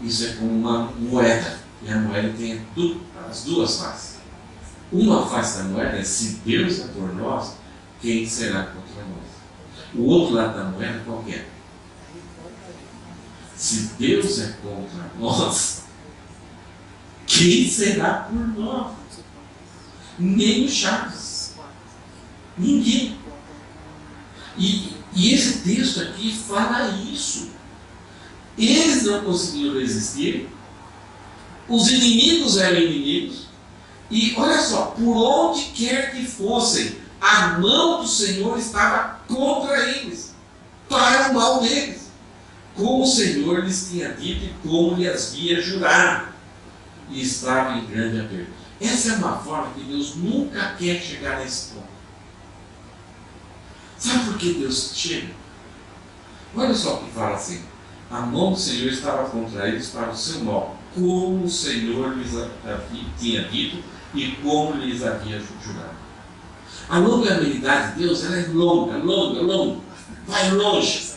isso é como uma moeda, e a moeda tem as duas faces. Uma face da moeda é: se Deus é por nós, quem será contra nós? O outro lado da moeda qual é? Se Deus é contra nós, quem será por nós? Nem o Chaves. Ninguém. E esse texto aqui fala isso. Eles não conseguiram resistir. Os inimigos eram inimigos. E olha só, por onde quer que fossem, a mão do Senhor estava contra eles, para o mal deles, como o Senhor lhes tinha dito e como lhe havia jurado. E estava em grande aperto. Essa é uma forma que Deus nunca quer chegar nesse ponto. Sabe por que Deus chega? Olha só o que fala assim: a mão do Senhor estava contra eles para o seu mal, como o Senhor lhes tinha dito e como lhes havia jurado. A longanimidade de Deus, ela é longa, vai longe.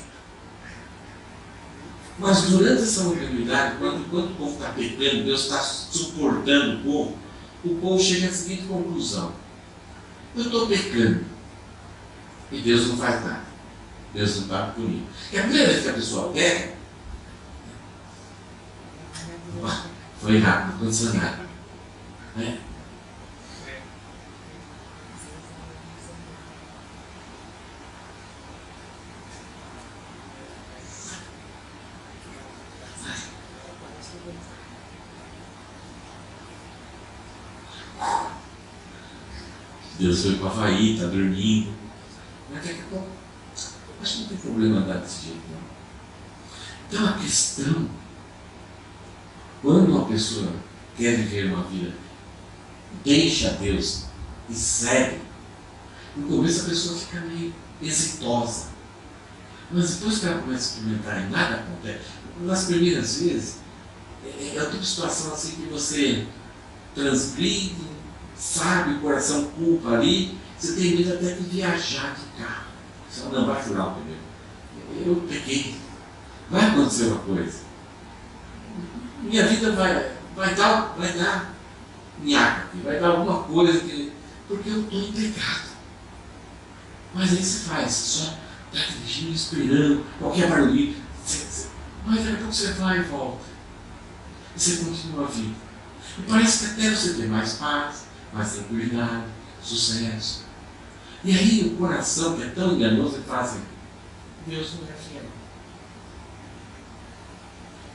Mas durante essa longanimidade, enquanto o povo está pecando, Deus está suportando o povo chega à seguinte conclusão: eu estou pecando e Deus não faz nada, Deus não está comigo. E a primeira vez que a pessoa peca, foi rápido, não aconteceu nada, né? Deus foi para o Havaí, está dormindo. Mas daqui a pouco, acho que não tem problema andar desse jeito, não. Então a questão, quando uma pessoa quer viver uma vida, deixa Deus e segue, no começo a pessoa fica meio exitosa. Mas depois que ela começa a experimentar e nada acontece, nas primeiras vezes, é a tipo situação assim que você transgride, sabe, o coração culpa ali, você tem medo até de viajar de carro. Você fala: não, vai furar o pneu. Eu peguei. Vai acontecer uma coisa. Minha vida vai dar nhaca, vai dar alguma coisa, porque eu estou em pecado. Mas aí você faz, só está dirigindo, esperando, qualquer barulhinho. Mas daqui a pouco você vai e volta. E você continua a vida. E parece que até você tem mais paz, mais tranquilidade, sucesso. E aí o coração, que é tão enganoso, ele fala assim: Deus não é fiel.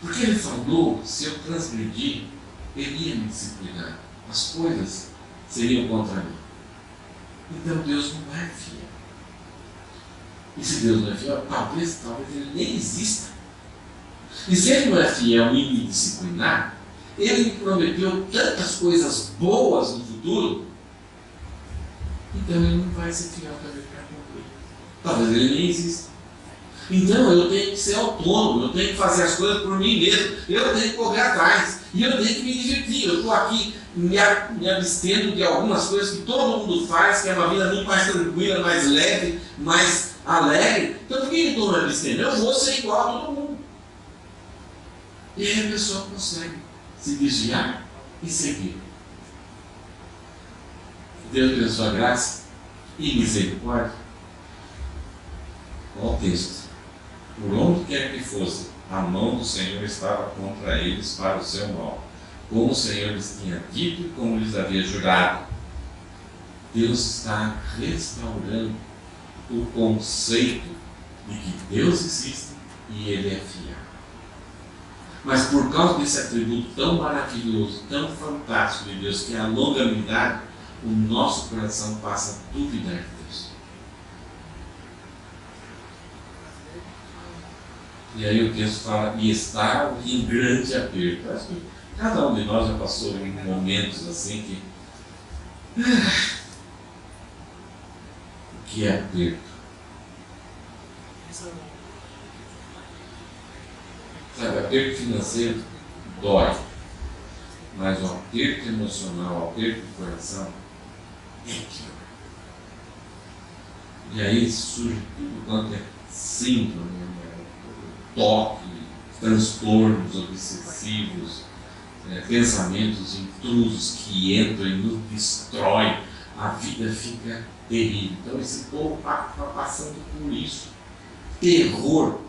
Porque ele falou, se eu transgredir, ele ia me disciplinar. As coisas seriam contra mim. Então Deus não é fiel. E se Deus não é fiel, talvez ele nem exista. E se ele não é fiel em me disciplinar, ele me prometeu tantas coisas boas no futuro, então ele não vai ser fiel também para cumprir. Talvez ele nem exista. Então eu tenho que ser autônomo, eu tenho que fazer as coisas por mim mesmo, eu tenho que correr atrás, e eu tenho que me divertir. Eu estou aqui me abstendo de algumas coisas que todo mundo faz, que é uma vida muito mais tranquila, mais leve, mais alegre. Então por que eu estou me abstendo? Eu vou ser igual a todo mundo. E aí a pessoa consegue se desviar e seguir. Deus, pela sua graça e misericórdia, qual o texto? Por onde quer que fosse, a mão do Senhor estava contra eles para o seu mal, como o Senhor lhes tinha dito e como lhes havia jurado. Deus está restaurando o conceito de que Deus existe e Ele é fiel. Mas por causa desse atributo tão maravilhoso, tão fantástico de Deus, que é a longanimidade, o nosso coração passa a duvidar de Deus. E aí o texto fala, e está em grande aperto. Acho que cada um de nós já passou em momentos assim que... O que é aperto? Sabe, aperto financeiro dói. Mas o aperto emocional, o aperto do coração, é pior. E aí surge tudo quanto é síndrome, toque, transtornos obsessivos, pensamentos intrusos que entram e nos destroem, a vida fica terrível. Então esse povo está passando por isso. Terror,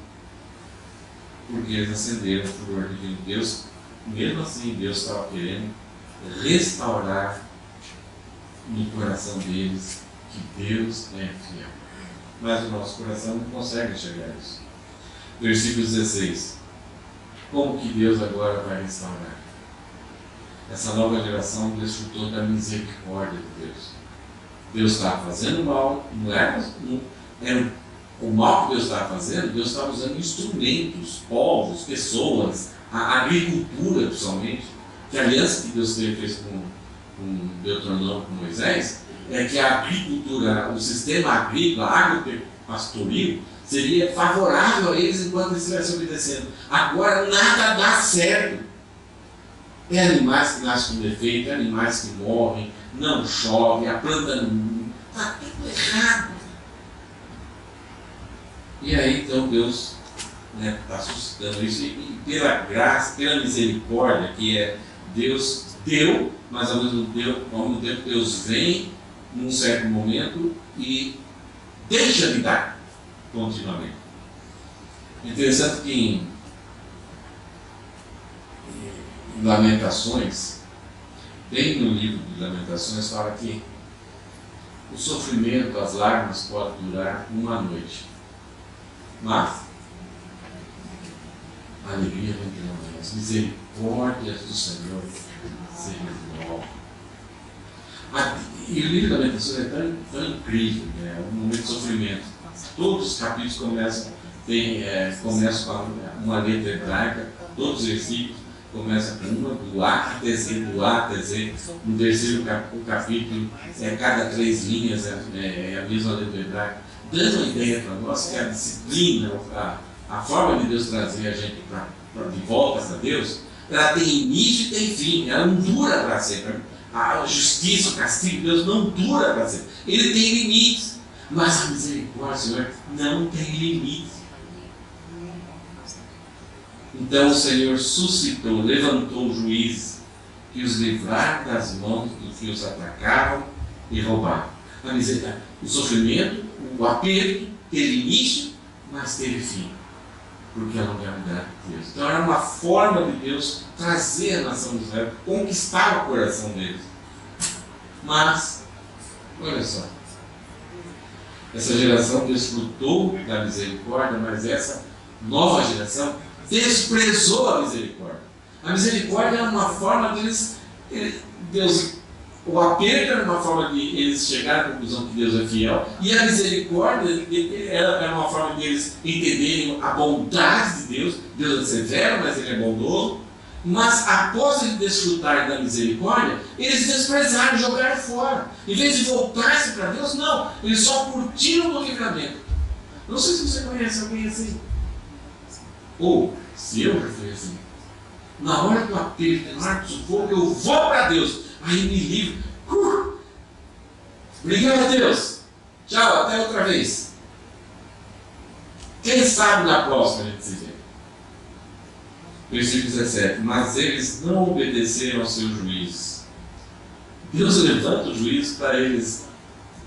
porque eles acenderam o furor divino. Deus, mesmo assim, Deus estava querendo restaurar no coração deles que Deus é fiel. Mas o nosso coração não consegue enxergar isso. Versículo 16. Como que Deus agora vai restaurar? Essa nova geração desfrutou da misericórdia de Deus. Deus estava fazendo mal, não era o mal que Deus estava fazendo. Deus estava usando instrumentos, povos, pessoas, a agricultura principalmente, que a aliança que Deus fez com Deuteronômio, com Moisés, é que a agricultura, o sistema agrícola, agropastoril, seria favorável a eles enquanto eles estivessem obedecendo. Agora nada dá certo. É animais que nascem com defeito, é animais que morrem, não chove, a planta não... Está tudo errado. E aí então Deus está suscitando isso, e pela graça, pela misericórdia, que é Deus deu, mas ao mesmo tempo Deus vem num certo momento e deixa de dar continuamente. Interessante que em Lamentações, bem no livro de Lamentações, fala que o sofrimento, as lágrimas podem durar uma noite, mas a alegria vem pela manhã. As misericórdias do Senhor se renovam. E o livro da Lamentações é tão incrível, né? É um momento de sofrimento. Todos os capítulos começam com uma letra hebraica, todos os versículos começam com uma, do A até Z, do A até Z. No terceiro capítulo, cada 3 linhas é a mesma letra hebraica, dando uma ideia para nós que a disciplina, a forma de Deus trazer a gente de volta para Deus, ela tem início e tem fim, ela não dura para sempre. A justiça, o castigo de Deus não dura para sempre. Ele tem limites, mas a misericórdia, Senhor, não tem limites. Então o Senhor suscitou, levantou juízes que os livraram das mãos dos que os atacavam e roubaram. A misericórdia, o sofrimento, o aperto teve início, mas teve fim, porque a longanimidade de Deus. Então era uma forma de Deus trazer a nação de Israel, conquistar o coração deles. Mas, olha só, essa geração desfrutou da misericórdia, mas essa nova geração desprezou a misericórdia. A misericórdia era uma forma o aperto era uma forma de eles chegarem à conclusão que Deus é fiel, e a misericórdia era uma forma de eles entenderem a bondade de Deus. Deus é severo, mas Ele é bondoso. Mas após eles desfrutarem da misericórdia, eles desprezaram, jogaram fora. Em vez de voltar-se para Deus, não, eles só curtiram o livramento. Não sei se você conhece alguém assim. Ou, se eu já fui assim, na hora do aperto, na hora do sufoco, eu vou para Deus, aí me livro. Obrigado a Deus. Tchau, até outra vez. Quem sabe na próxima a gente se vê. Versículo 17. Mas eles não obedeceram aos seus juízes. Deus levanta os juízes para eles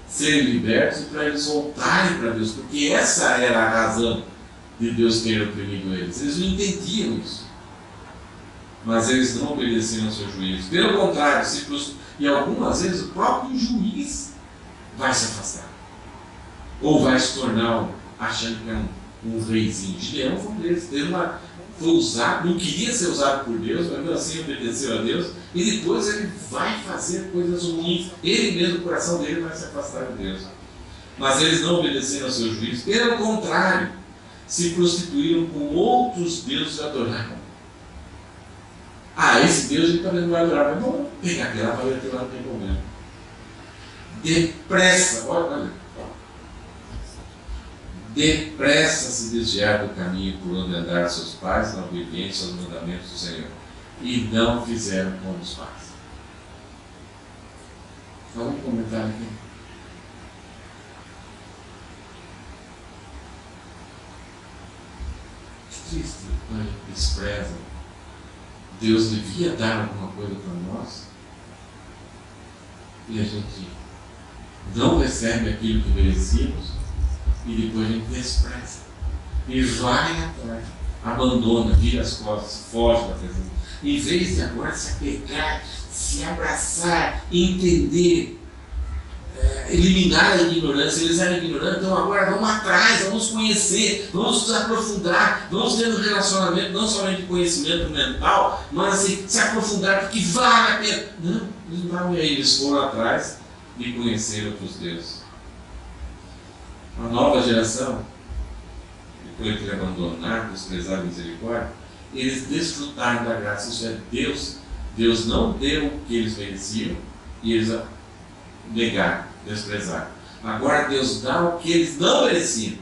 serem libertos e para eles voltarem para Deus, porque essa era a razão de Deus ter oprimido eles. Eles não entendiam isso. Mas eles não obedeceram aos seus juízes. Pelo contrário, e algumas vezes o próprio juiz vai se afastar. Ou vai se tornar, achando que é um reizinho. Gideão foi um deles. Foi usado, não queria ser usado por Deus, mas mesmo assim obedeceu a Deus. E depois ele vai fazer coisas ruins. Ele mesmo, o coração dele vai se afastar de Deus. Mas eles não obedeceram aos seus juízos. Pelo contrário, se prostituíram com outros deuses e adoraram. Esse Deus ele também não vai adorar, mas vamos pegar aquela para ver que lá não tem problema. Depressa, olha. Depressa se desviar do caminho por onde andaram seus pais, na obediência aos mandamentos do Senhor, e não fizeram como os pais. Vamos comentar aqui. Que triste quando a gente despreza. Deus devia dar alguma coisa para nós e a gente não recebe aquilo que merecíamos e depois a gente despreza e vai atrás, abandona, vira as costas, foge da presença. Em vez de agora se apegar, se abraçar, entender, eliminar a ignorância. Eles eram ignorantes, então agora vamos atrás, vamos conhecer, vamos nos aprofundar, vamos ter um relacionamento, não somente de conhecimento mental, mas assim, se aprofundar, porque vale a pena. Não, eles não estavam aí, eles foram atrás de conhecer outros deuses. A nova geração, depois de abandonar, desprezar a misericórdia, eles desfrutaram da graça. Isso é Deus. Deus não deu o que eles mereciam e eles negaram, desprezaram. Agora Deus dá o que eles não mereciam.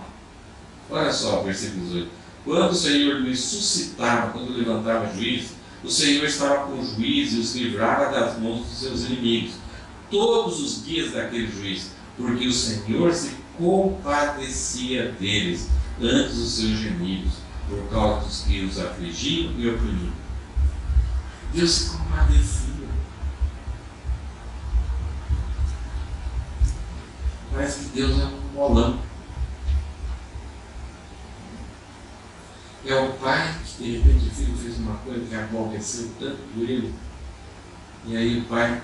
Olha só, versículo 18. Quando o Senhor lhes suscitava, quando levantava juízo, o Senhor estava com o juiz e os livrava das mãos dos seus inimigos todos os dias daquele juízo, porque o Senhor se compadecia deles antes dos seus gemidos, por causa dos que os afligiam e oprimiam. Deus se compadecia. Parece que Deus é um molão. É o pai que de repente o filho fez uma coisa que aborreceu tanto ele, e aí o pai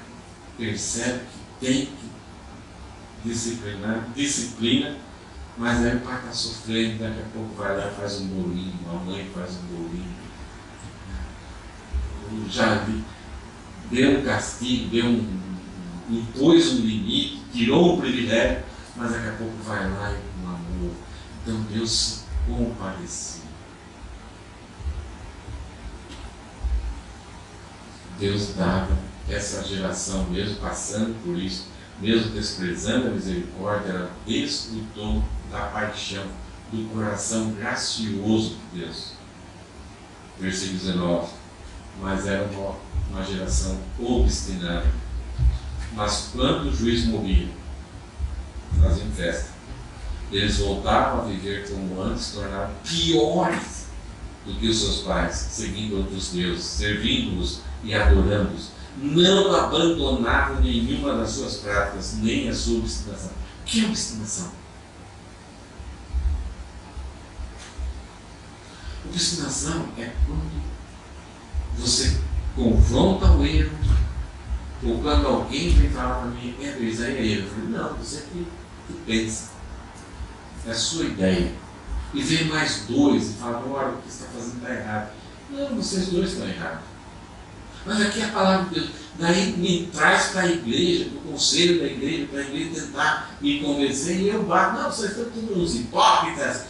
percebe que tem que disciplina, mas aí o pai está sofrendo, daqui a pouco vai lá e faz um bolinho, a mãe faz um bolinho. Já vi, deu um castigo, impôs um limite, tirou um privilégio, mas daqui a pouco vai lá e com amor. Então Deus se compadecia. Deus dava essa geração, mesmo passando por isso, mesmo desprezando a misericórdia, ela desfrutou da paixão, do coração gracioso de Deus. Versículo 19. Mas era uma geração obstinada. Mas quando o juiz morria, faziam festa. Eles voltavam a viver como antes, se tornaram piores do que os seus pais, seguindo outros deuses, servindo-os e adorando-os. Não abandonavam nenhuma das suas práticas, nem a sua obstinação. O que é obstinação? Obstinação é quando você confronta o erro, ou quando alguém vem falar para mim, isso aí é erro. Eu falei, não, você que pensa. É a sua ideia. E vem mais dois e fala, olha, o que você está fazendo está errado. Não, vocês dois estão errados. Mas aqui é a palavra de Deus. Daí me traz para a igreja, para o conselho da igreja, para a igreja tentar me convencer, e eu bato, não, vocês estão todos uns hipócritas,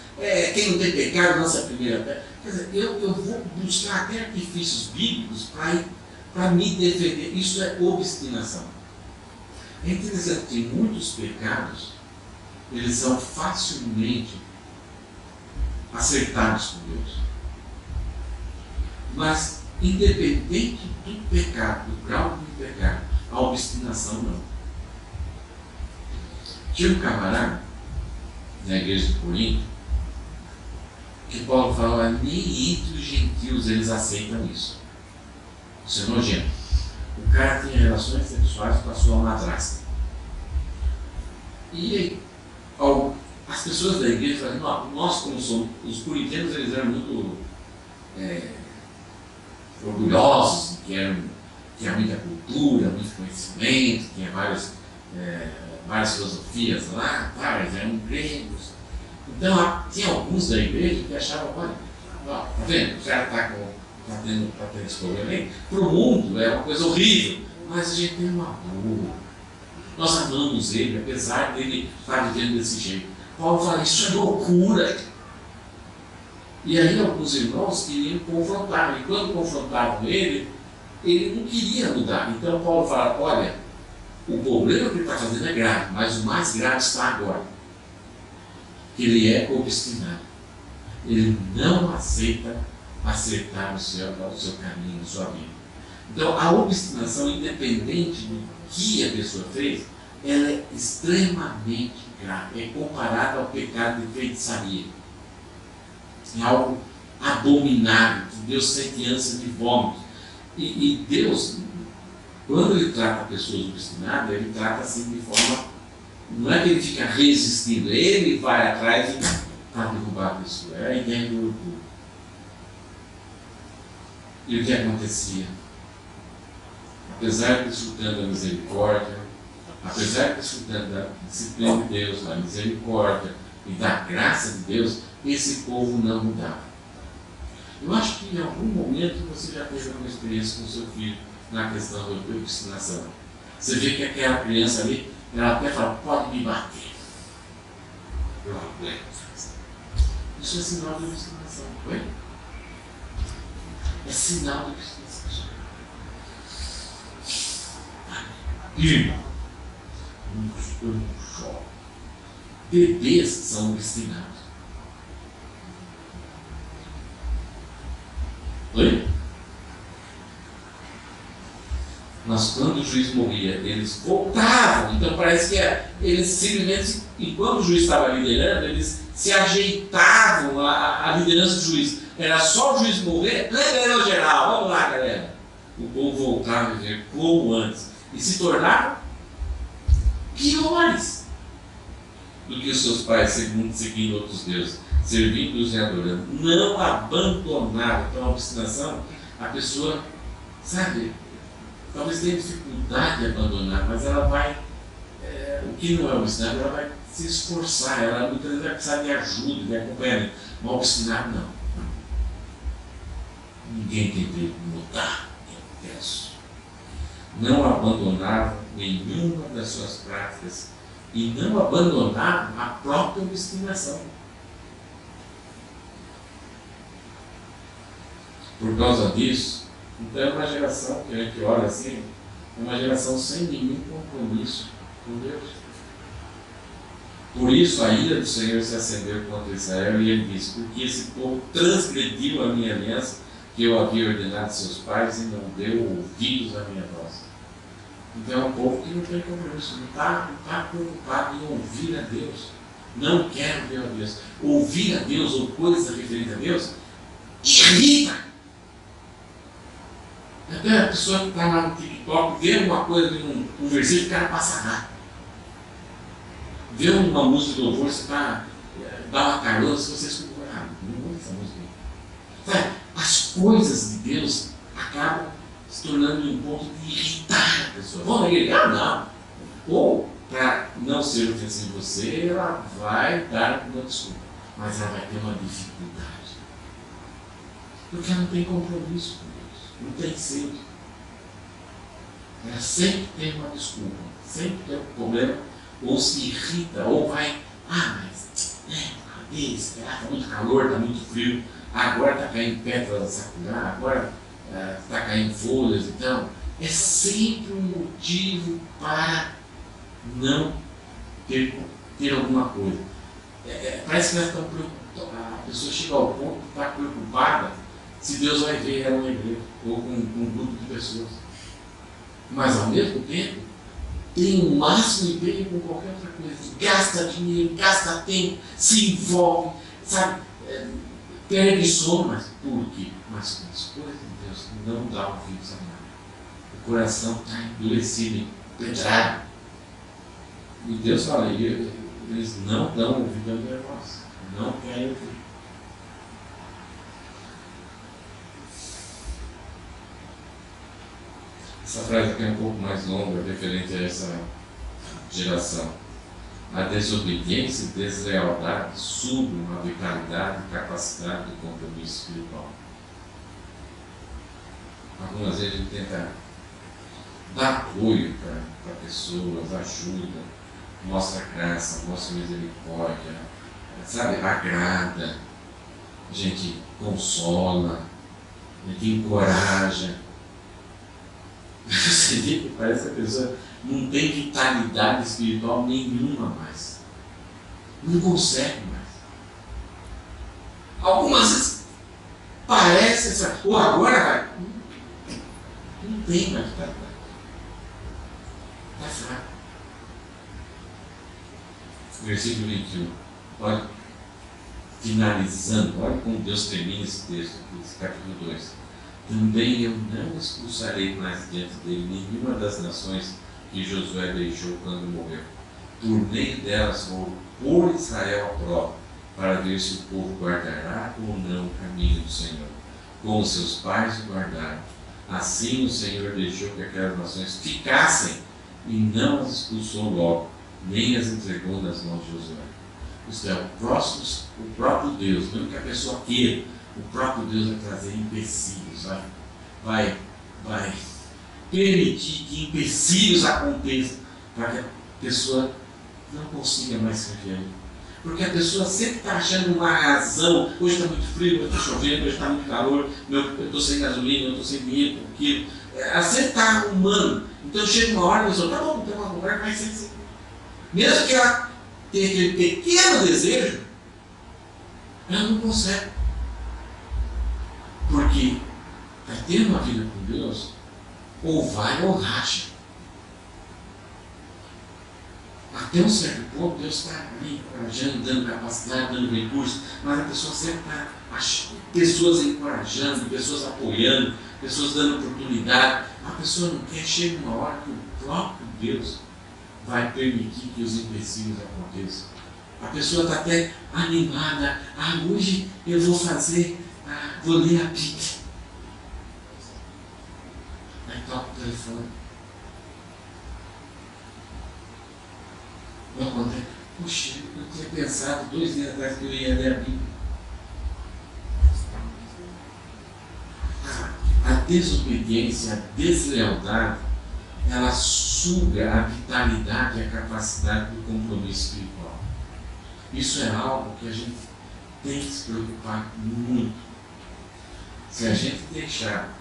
quem não tem pecado, nossa primeira pedra. Quer dizer, eu vou buscar até artifícios bíblicos para me defender. Isso é obstinação. É interessante que muitos pecados, eles são facilmente acertados com Deus. Mas, independente do pecado, do grau do pecado, a obstinação não. Tinha um camarada na igreja de Corinto que Paulo fala, nem entre os gentios eles aceitam isso. Isso é nojento. O cara tinha relações sexuais com a sua madrasta. E as pessoas da igreja falam, nós como somos, os corintianos, eles eram muito orgulhosos, que tinha muita cultura, muito conhecimento, tinha várias filosofias lá, eles eram gregos. Então tinha alguns da igreja que achavam, olha, tá vendo? O cara está tendo esse problema aí. Para o mundo é uma coisa horrível, mas a gente tem um amor. Nós amamos ele, apesar dele estar vivendo desse jeito. Paulo fala, isso é loucura. E aí alguns irmãos queriam confrontar, e quando confrontavam ele não queria mudar. Então Paulo fala, olha, o problema que ele está fazendo é grave, mas o mais grave está agora. Ele é obstinado. Ele não aceita acertar o seu caminho, a sua vida. Então a obstinação, independente do que a pessoa fez, ela é extremamente grave. É comparada ao pecado de feitiçaria. É algo abominável, que Deus sente ânsia de vômito. E Deus, quando ele trata pessoas obstinadas, ele trata assim de forma, não é que ele fica resistindo, ele vai atrás para derrubar a pessoa. É a ideia do orgulho. E o que acontecia? Apesar de desfrutando da misericórdia, apesar de desfrutando da disciplina de Deus, da misericórdia e da graça de Deus, esse povo não mudava. Eu acho que em algum momento você já teve uma experiência com o seu filho na questão da obstinação. Você vê que aquela criança ali, ela até fala, pode me bater. Eu aguento. Isso é sinal de obstinação, não é? É sinal de obstinação. Irmão, eu não choro. Bebês são obstinados. Oi? Mas quando o juiz morria, eles voltavam. Então parece que eles simplesmente, enquanto o juiz estava liderando, eles se ajeitavam à liderança do juiz. Era só o juiz morrer, liderou geral, vamos lá, galera. O povo voltava a viver como antes. E se tornaram piores do que os seus pais, seguindo outros deuses, servindo-os e adorando. Não abandonaram. Então a obstinação, a pessoa, sabe, talvez tenha dificuldade de abandonar, mas ela vai, o que não é obstinado, ela vai se esforçar, ela muitas vezes vai precisar de ajuda, de acompanhamento. Mas obstinado não. Ninguém tem direito de mudar, eu penso. Não abandonaram nenhuma das suas práticas e não abandonaram a própria obstinação. Por causa disso, então é uma geração que a gente olha assim, é uma geração sem nenhum compromisso com Deus. Por isso a ira do Senhor se acendeu contra Israel e ele disse, porque esse povo transgrediu a minha aliança que eu havia ordenado a seus pais e não deu ouvidos à minha voz. Então é um povo que não tem compromisso, não está preocupado em ouvir a Deus. Não quer ouvir a Deus. Ouvir a Deus ou coisas referidas a Deus irrita. Até a pessoa que está lá no TikTok vê uma coisa, um versículo, o cara passa rápido. Vê uma música de louvor, você dá uma carona, se você escuta, não vou essa música. Sabe? As coisas de Deus acabam se tornando um ponto de irritar a pessoa. Vamos na igreja? Não. Ou, para não ser ofensivo você, ela vai dar uma desculpa, mas ela vai ter uma dificuldade. Porque ela não tem compromisso com Deus, não tem sede. Ela sempre tem uma desculpa, sempre tem um problema, ou se irrita, ou vai, mas está muito calor, está muito frio, agora está caindo pétalas da sakura, agora está caindo folhas, então é sempre um motivo para não ter alguma coisa. Parece que nós estamos preocupados, a pessoa chega ao ponto de estar preocupada se Deus vai ver ela na igreja, ou com um grupo de pessoas. Mas ao mesmo tempo, tem o máximo empenho com qualquer outra coisa. Gasta dinheiro, gasta tempo, se envolve, sabe? Perde sono, mas por quê? Mas com as coisas de Deus não dá ouvidos a nada. O coração está endurecido, pedrado. E Deus fala, eles não dão ouvido à minha voz, não querem ouvir. Essa frase aqui é um pouco mais longa, referente a essa geração. A desobediência e deslealdade subam a vitalidade e capacidade do compromisso espiritual. Algumas vezes a gente tenta dar apoio para pessoas, ajuda, mostra graça, mostra misericórdia, sabe, agrada. a gente consola, a gente encoraja. Você vê que parece que a pessoa não tem vitalidade espiritual nenhuma mais. Não consegue mais. Algumas vezes parece essa. Ou agora vai. Não tem mais vitalidade. Está fraco. Versículo 21. Olha, finalizando, olha como Deus termina esse texto, esse capítulo 2. Também eu não expulsarei mais diante dele nenhuma das nações que Josué deixou quando morreu. Por meio delas vou pôr Israel à prova, para ver se o povo guardará ou não o caminho do Senhor, como seus pais o guardaram. Assim o Senhor deixou que aquelas nações ficassem e não as expulsou logo, nem as entregou nas mãos de Josué. Isto é, o próprio Deus, mesmo que a pessoa queira, o próprio Deus vai trazer empecilhos, vai permitir que empecilhos aconteçam para que a pessoa não consiga mais ser fiel. Porque a pessoa sempre está achando uma razão. Hoje está muito frio, hoje está chovendo, hoje está muito calor, eu estou sem gasolina, eu estou sem dinheiro, aquilo. Ela sempre está arrumando. Então chega uma hora e a pessoa, tá bom, então vamos arrumar, vai ser assim. Mesmo que ela tenha aquele pequeno desejo, ela não consegue. Porque para ter uma vida com Deus, ou vai ou racha. Até um certo ponto, Deus está ali encorajando, dando capacidade, dando recursos, mas a pessoa sempre está achando, pessoas encorajando, pessoas apoiando, pessoas dando oportunidade. A pessoa não quer, chega uma hora que o próprio Deus vai permitir que os empecilhos aconteçam. A pessoa está até animada. Hoje eu vou fazer, vou ler a Bíblia. Aí toca o telefone. Eu contei, puxa, eu tinha pensado 2 dias atrás que eu ia ler a Bíblia. A desobediência, a deslealdade, ela suga a vitalidade e a capacidade do compromisso espiritual. Isso é algo que a gente tem que se preocupar muito. Se a gente deixar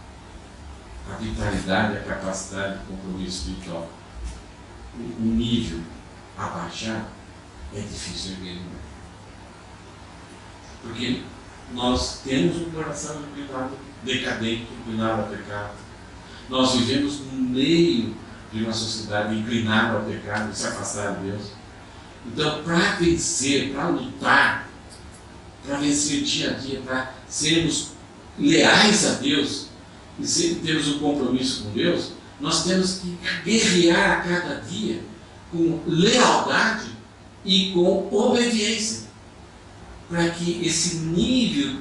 a vitalidade e a capacidade do compromisso espiritual, o nível abaixar, é difícil erguer. Porque nós temos um coração inclinado, decadente, inclinado ao pecado. Nós vivemos no meio de uma sociedade inclinada ao pecado e se afastar de Deus. Então, para vencer, para lutar, para vencer dia a dia, para sermos leais a Deus e sempre termos um compromisso com Deus, nós temos que guerrear a cada dia com lealdade e com obediência, para que esse nível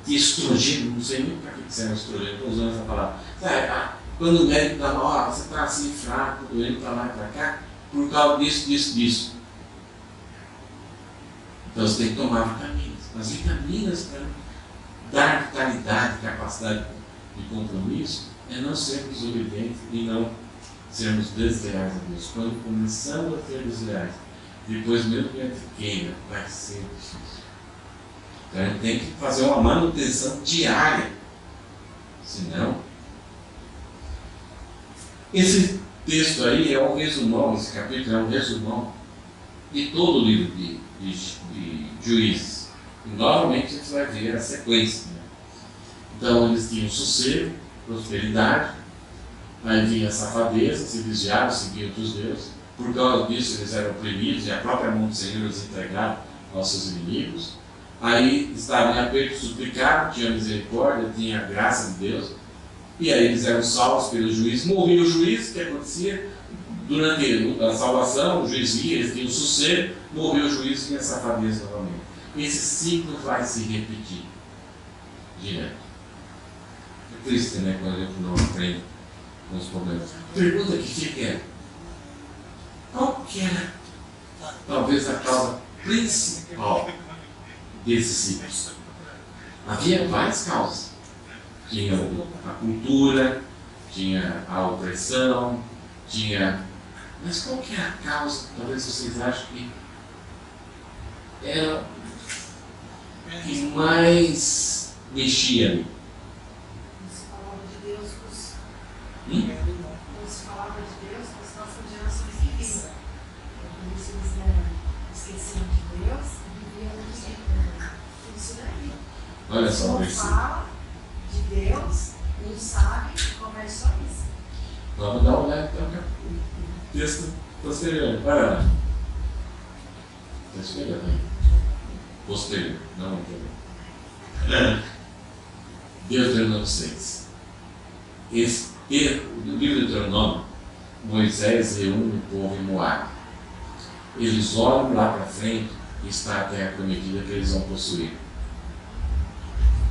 de estrogênio, não sei nem para que serve estrogênio, estou usando essa palavra, sabe, quando o médico dá uma você está assim fraco, doendo para lá e para cá, por causa disso. Então você tem que tomar vitaminas. As vitaminas para dar vitalidade, capacidade de compromisso, é não sermos obedientes e não sermos desleais a Deus. Quando começamos a ser desleais, depois mesmo que a gente queira, vai ser difícil. Então a gente tem que fazer uma manutenção diária. Senão, esse texto aí é um resumão, esse capítulo é um resumão de todo o livro de Juízes. E novamente a gente vai ver a sequência. Né? Então eles tinham sossego, prosperidade, aí vinha a safadeza, se desviaram, seguiam outros deuses. Por causa disso eles eram oprimidos e a própria mão do Senhor os entregava aos seus inimigos. Aí estavam em aperto, suplicaram, tinha misericórdia, tinha a graça de Deus. E aí eles eram salvos pelo juiz. Morria o juiz, o que acontecia? Durante a salvação, o juiz ia, eles tinham sossego, morreu o juiz e vinha a safadeza novamente. Esse ciclo vai se repetir direto. É triste, né, quando a gente não aprende com os problemas. A pergunta que fica é: qual que era talvez a causa principal desse ciclo? Havia várias causas. Tinha a cultura, tinha a opressão, tinha... Mas qual que é a causa? Talvez vocês achem que era que mais mexia ali? Você falava de Deus você falava de Deus com as nossas gerações que vinham. Por isso eles esqueciam de Deus e viviam isso daí. Olha só o não versículo. fala de Deus, não sabe, conversa só isso. Vamos dar uma olhada então no texto posterior. Para lá. Texto melhor, né? Posterior, não anterior. Deuteronômio 6. No livro de Deuteronômio, Moisés reúne o povo em Moabe. Eles olham lá para frente e está a terra prometida que eles vão possuir.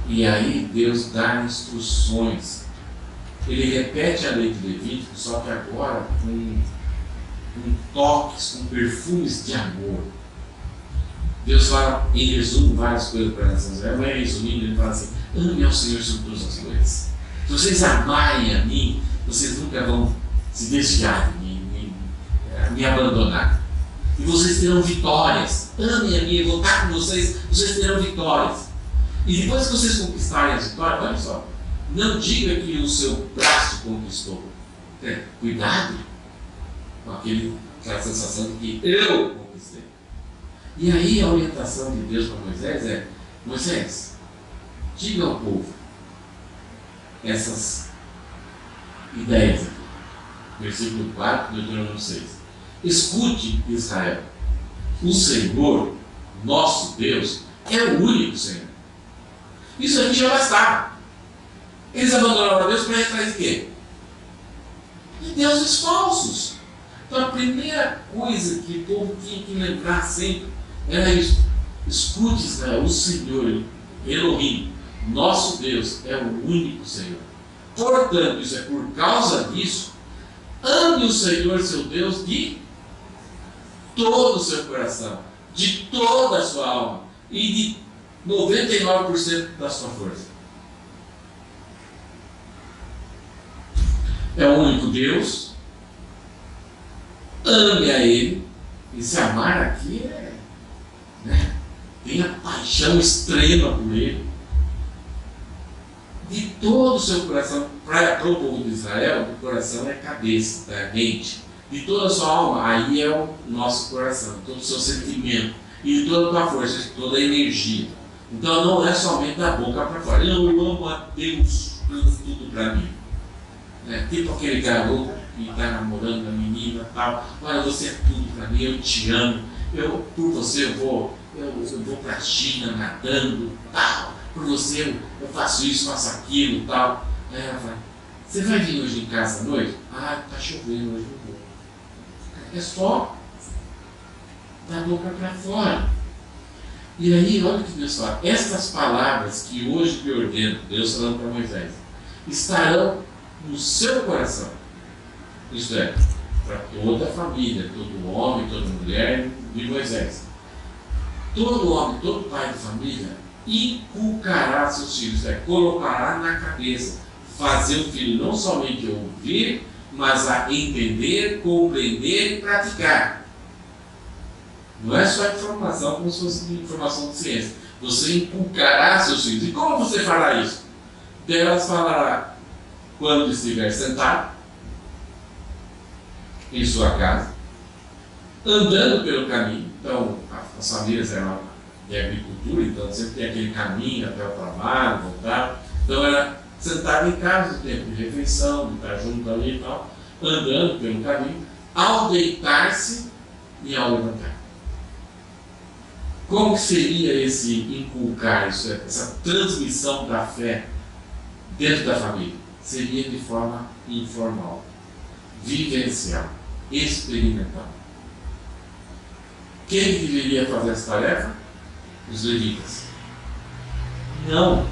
E aí Deus dá instruções. Ele repete a lei de Levítico, só que agora com toques, com perfumes de amor. Deus fala, em resumo, várias coisas para a nação de Israel, mas resumindo, ele fala assim: ame ao Senhor sobre todas as coisas. Se vocês amarem a mim, vocês nunca vão se desviar de mim, me abandonar. E vocês terão vitórias. Amem a mim, eu vou estar com vocês, vocês terão vitórias. E depois que vocês conquistarem as vitórias, olha só, não diga que o seu braço conquistou. Cuidado com aquela sensação de que eu conquistei. E aí a orientação de Deus para Moisés é: Moisés, diga ao povo essas ideias aqui. Versículo 4, Deuteronômio 6. Escute, Israel, o Senhor, nosso Deus, é o único Senhor. Isso aqui já bastava. Eles abandonaram a Deus para ir atrás de quê? De deuses falsos. Então a primeira coisa que o povo tinha que lembrar sempre era isso: escute, Israel, o Senhor, Elohim, nosso Deus, é o único Senhor. Portanto, isso é por causa disso, ame o Senhor seu Deus de todo o seu coração, de toda a sua alma e de 99% da sua força. É o único Deus, ame a Ele, e se amar aqui tenha paixão extrema por Ele, de todo o seu coração. Para o povo de Israel, o coração é a cabeça, é a mente. De toda a sua alma, aí é o nosso coração, todo o seu sentimento, e de toda a tua força, de toda a energia. Então não é somente da boca para fora. Eu amo a Deus, tudo para mim. Tipo aquele garoto que está namorando a menina e tal. Olha, você é tudo para mim, eu te amo. Por você eu vou para a China nadando, tal. Por você eu faço isso, faço aquilo, tal. Aí ela fala: você vai vir hoje em casa à noite? Ah, está chovendo hoje, não vou. É só da boca para fora. E aí, olha o que Deus fala: estas palavras que hoje te ordeno, Deus falando para Moisés, estarão no seu coração. Isto é, para toda a família, todo homem, toda mulher de Moisés. Todo homem, todo pai de família inculcará seus filhos, colocará na cabeça, fazer o filho não somente ouvir, mas a entender, compreender e praticar. Não é só informação como se fosse informação de ciência. Você inculcará seus filhos. E como você fará isso? Delas falará quando estiver sentado em sua casa, andando pelo caminho. Então, as famílias eram de agricultura, então sempre tem aquele caminho até o trabalho, voltar. Então era sentado em casa, no tempo de refeição, de estar junto ali e tal, andando pelo caminho, ao deitar-se e ao levantar. Como seria esse inculcar, essa transmissão da fé dentro da família? Seria de forma informal, vivencial, experimental. Quem deveria fazer essa tarefa? Os levitas. Não.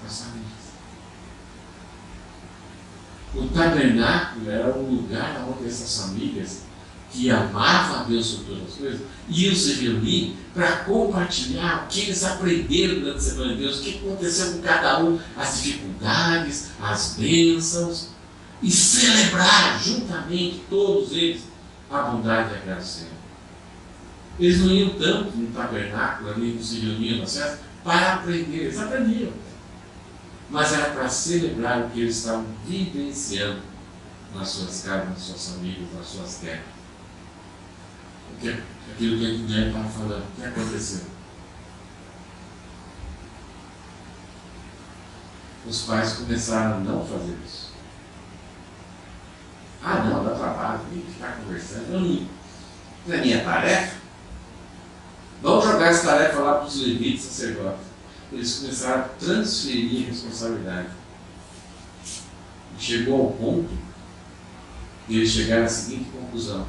As famílias. O tabernáculo era um lugar onde essas famílias que amavam a Deus sobre todas as coisas iam se reunir para compartilhar o que eles aprenderam durante a Semana de Deus, o que aconteceu com cada um, as dificuldades, as bênçãos, e celebrar juntamente todos eles a bondade e a graça do Senhor. Eles não iam tanto no tabernáculo, ali não se reuniam nas festas, para aprender. Eles aprendiam. Mas era para celebrar o que eles estavam vivenciando nas suas casas, nas suas famílias, nas suas terras. Aquilo que a Guilherme estava falando, o que aconteceu? Os pais começaram a não fazer isso. Ah, não, dá trabalho, tem que ficar conversando. Não é minha tarefa. Vamos jogar essa tarefa lá para os levitas sacerdotes. Eles começaram a transferir a responsabilidade. E chegou ao ponto de eles chegarem à seguinte conclusão: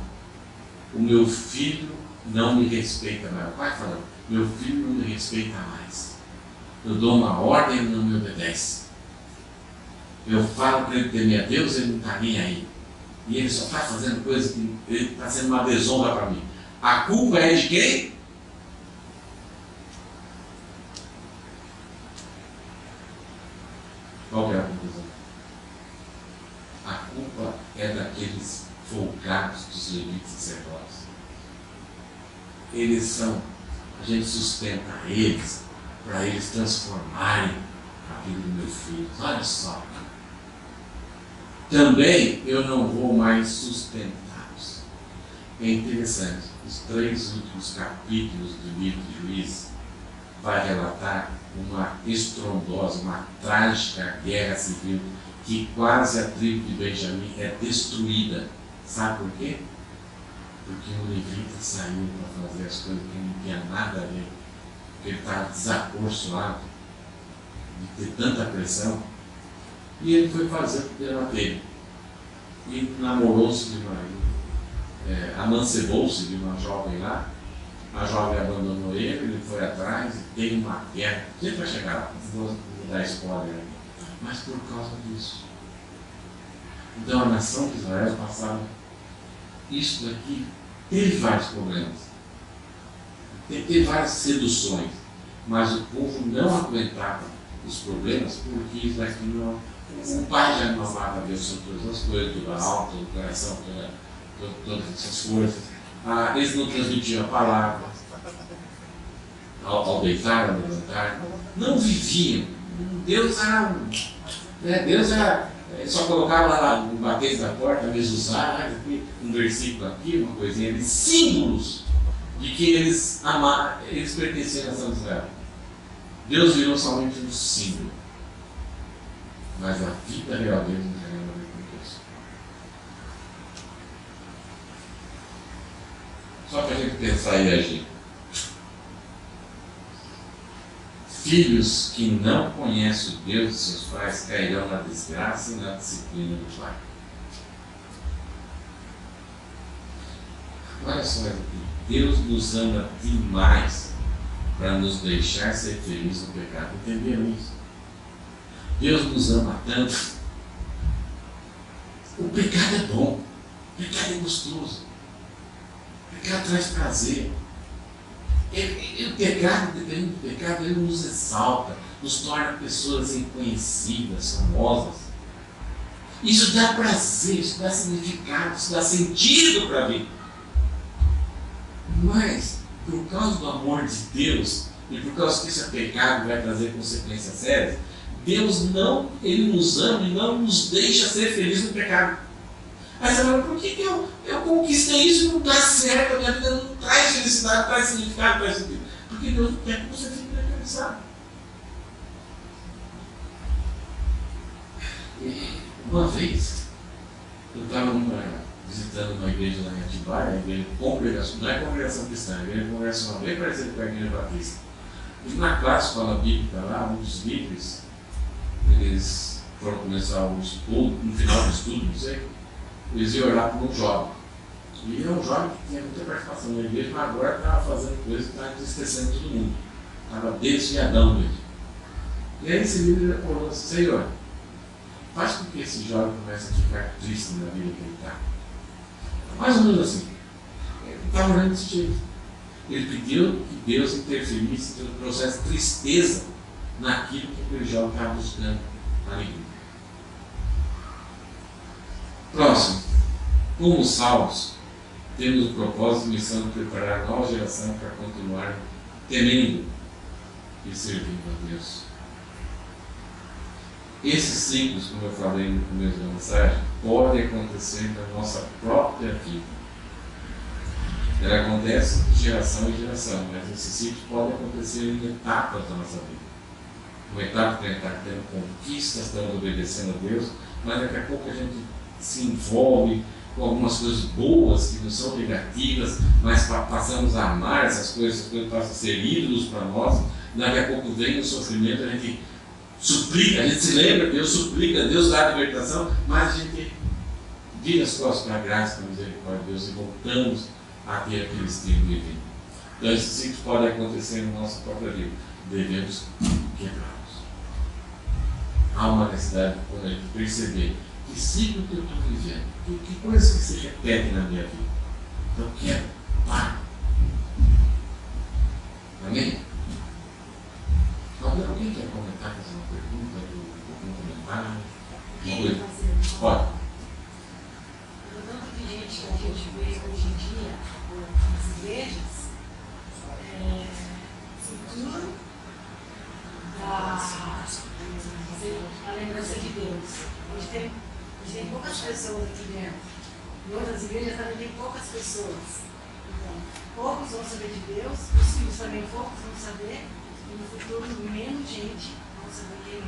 o meu filho não me respeita mais. O pai falando, meu filho não me respeita mais. Eu dou uma ordem e ele não me obedece. Eu falo para ele temer a Deus, ele não está nem aí. E ele só está fazendo coisa que ele está sendo uma desonra para mim. A culpa é de quem? Qual é a conclusão? A culpa é daqueles folgados dos levitas sacerdotes. Eles são, a gente sustenta eles para eles transformarem a vida do meu filho. Olha só. Também eu não vou mais sustentá-los. É interessante, os 3 últimos capítulos do livro de Juízes vai relatar uma estrondosa, uma trágica guerra civil que quase a tribo de Benjamim é destruída. Sabe por quê? Porque um levita saiu para fazer as coisas que não tinha nada a ver, porque ele estava desacorçoado de ter tanta pressão. E ele foi fazer o que era dele. E namorou-se de uma. Amancebou-se de uma jovem lá. A jovem abandonou ele foi atrás e tem uma guerra. A gente vai chegar lá, não vou dar spoiler aqui. Mas por causa disso. Então a nação de Israel passava. Isso daqui teve vários problemas. Teve várias seduções. Mas o povo não aguentava os problemas porque isso daqui não. O pai já não amava Deus sobre todas as coisas, toda a alma, todo o coração, todas essas forças. Eles não transmitiam a palavra ao deitar, ao levantar. Não viviam. Deus era Deus era. Só colocava lá no batente da porta, mezuzá, um versículo aqui, uma coisinha ali, símbolos de que eles amavam, eles pertenciam à nação de Israel. Deus virou somente um símbolo. Mas a vida real deles não tem nada a ver com Deus. Só para a gente pensar e agir. Filhos que não conhecem o Deus de seus pais cairão na desgraça e na disciplina do pai. Olha só, Deus nos ama demais para nos deixar ser felizes no pecado. Entenderam isso? Deus nos ama tanto. O pecado é bom. O pecado é gostoso. O pecado traz prazer. O pecado, dependendo do pecado, ele nos exalta, nos torna pessoas reconhecidas, famosas. Isso dá prazer, isso dá significado, isso dá sentido para a vida. Mas, por causa do amor de Deus, e por causa que esse pecado vai trazer consequências sérias, Deus não, Ele nos ama e não nos deixa ser felizes no pecado. Aí você fala, por que eu conquistei isso e não dá certo, a minha vida não traz felicidade, não traz significado, não traz sentido? Porque Deus não quer que você fique realizado. Uma vez, eu estava visitando uma igreja lá em Atibaia, a igreja congregação, não é congregação cristã, é igreja congregação bem parecida com a igreja batista. E na classe escola bíblica lá, um dos líderes, eles foram começar o estudo, no final do estudo, não sei, eles iam olhar para um jovem. E era um jovem que tinha muita participação na igreja, mas agora estava fazendo coisas que estava entristecendo todo mundo. Estava desviadão mesmo. E aí esse líder falou assim, Senhor, faz com que esse jovem comece a ficar triste na vida que ele está. Mais ou menos assim. Ele estava olhando desse jeito. Ele pediu que Deus interferisse no processo de tristeza naquilo que aquele jovem estava buscando alegria. Próximo. Como os salmos, temos o propósito e missão de preparar a nova geração para continuar temendo e servindo a Deus. Esses ciclos, como eu falei no começo da mensagem, podem acontecer na nossa própria vida. Ela acontece de geração em geração, mas esses ciclos podem acontecer em etapas da nossa vida. Uma etapa que a gente está tendo conquistas, estamos obedecendo a Deus, mas daqui a pouco a gente se envolve com algumas coisas boas que não são negativas, mas passamos a amar essas coisas passam a ser ídolos para nós. Daqui a pouco vem o sofrimento, a gente suplica, a gente se lembra, Deus suplica, Deus dá a libertação, mas a gente vira as costas para a graça, para a misericórdia de Deus e voltamos a ter aquele estilo de vida. Então esses ciclos podem acontecer na nossa própria vida, devemos quebrá-los. Há uma necessidade de perceber que ciclo que eu estou vivendo, que coisa que se repete na minha vida. Então quero, para. Amém? Alguém quer comentar, fazer uma pergunta, algum comentário? Pode. O tanto de gente que a gente vê hoje em dia nas igrejas, futuro da lembrança de Deus. A gente tem poucas pessoas aqui dentro. Em outras igrejas também tem poucas pessoas. Então, poucos vão saber de Deus, os filhos também poucos vão saber. E no futuro, menos gente vão saber quem é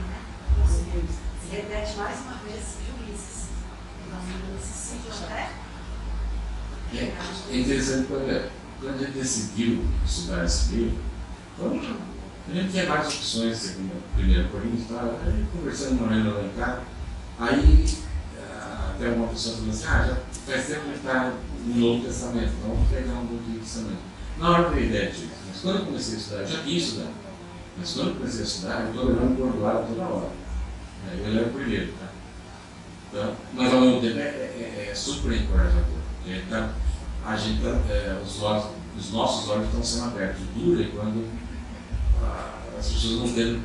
nosso Deus. Se repete mais uma vez Juízes. Então, nesse ciclo até. É interessante quando a gente decidiu estudar esse livro, a gente tinha várias opções, segundo 1 Coríntios, aí conversando uma vez lá em casa, aí até uma pessoa falou assim, já faz tempo que está no Novo Testamento, então vamos pegar um do Antigo Testamento. Na hora eu tenho ideia disso, mas quando eu comecei a estudar, eu já tinha estudado, mas quando eu comecei a estudar, eu estou levando bordoada toda hora. Eu levo primeiro, tá? Então, mas ao mesmo tempo é super encorajador. Os nossos olhos estão sendo abertos. Dura quando as pessoas não estão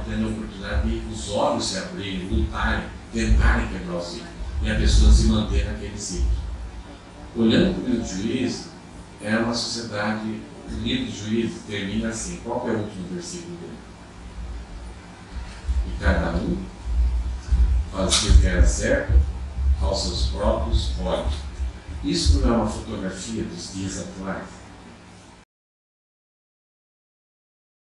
tendo a oportunidade de os olhos se abrirem, lutarem, tentarem quebrar o ciclo. E a pessoa se manter naquele ciclo. Olhando para o livro de Juízes, é uma sociedade. O livro de Juízes termina assim. Qual é o último versículo dele? E cada um fazia o que era certo aos seus próprios olhos. Isso não é uma fotografia dos dias atuais.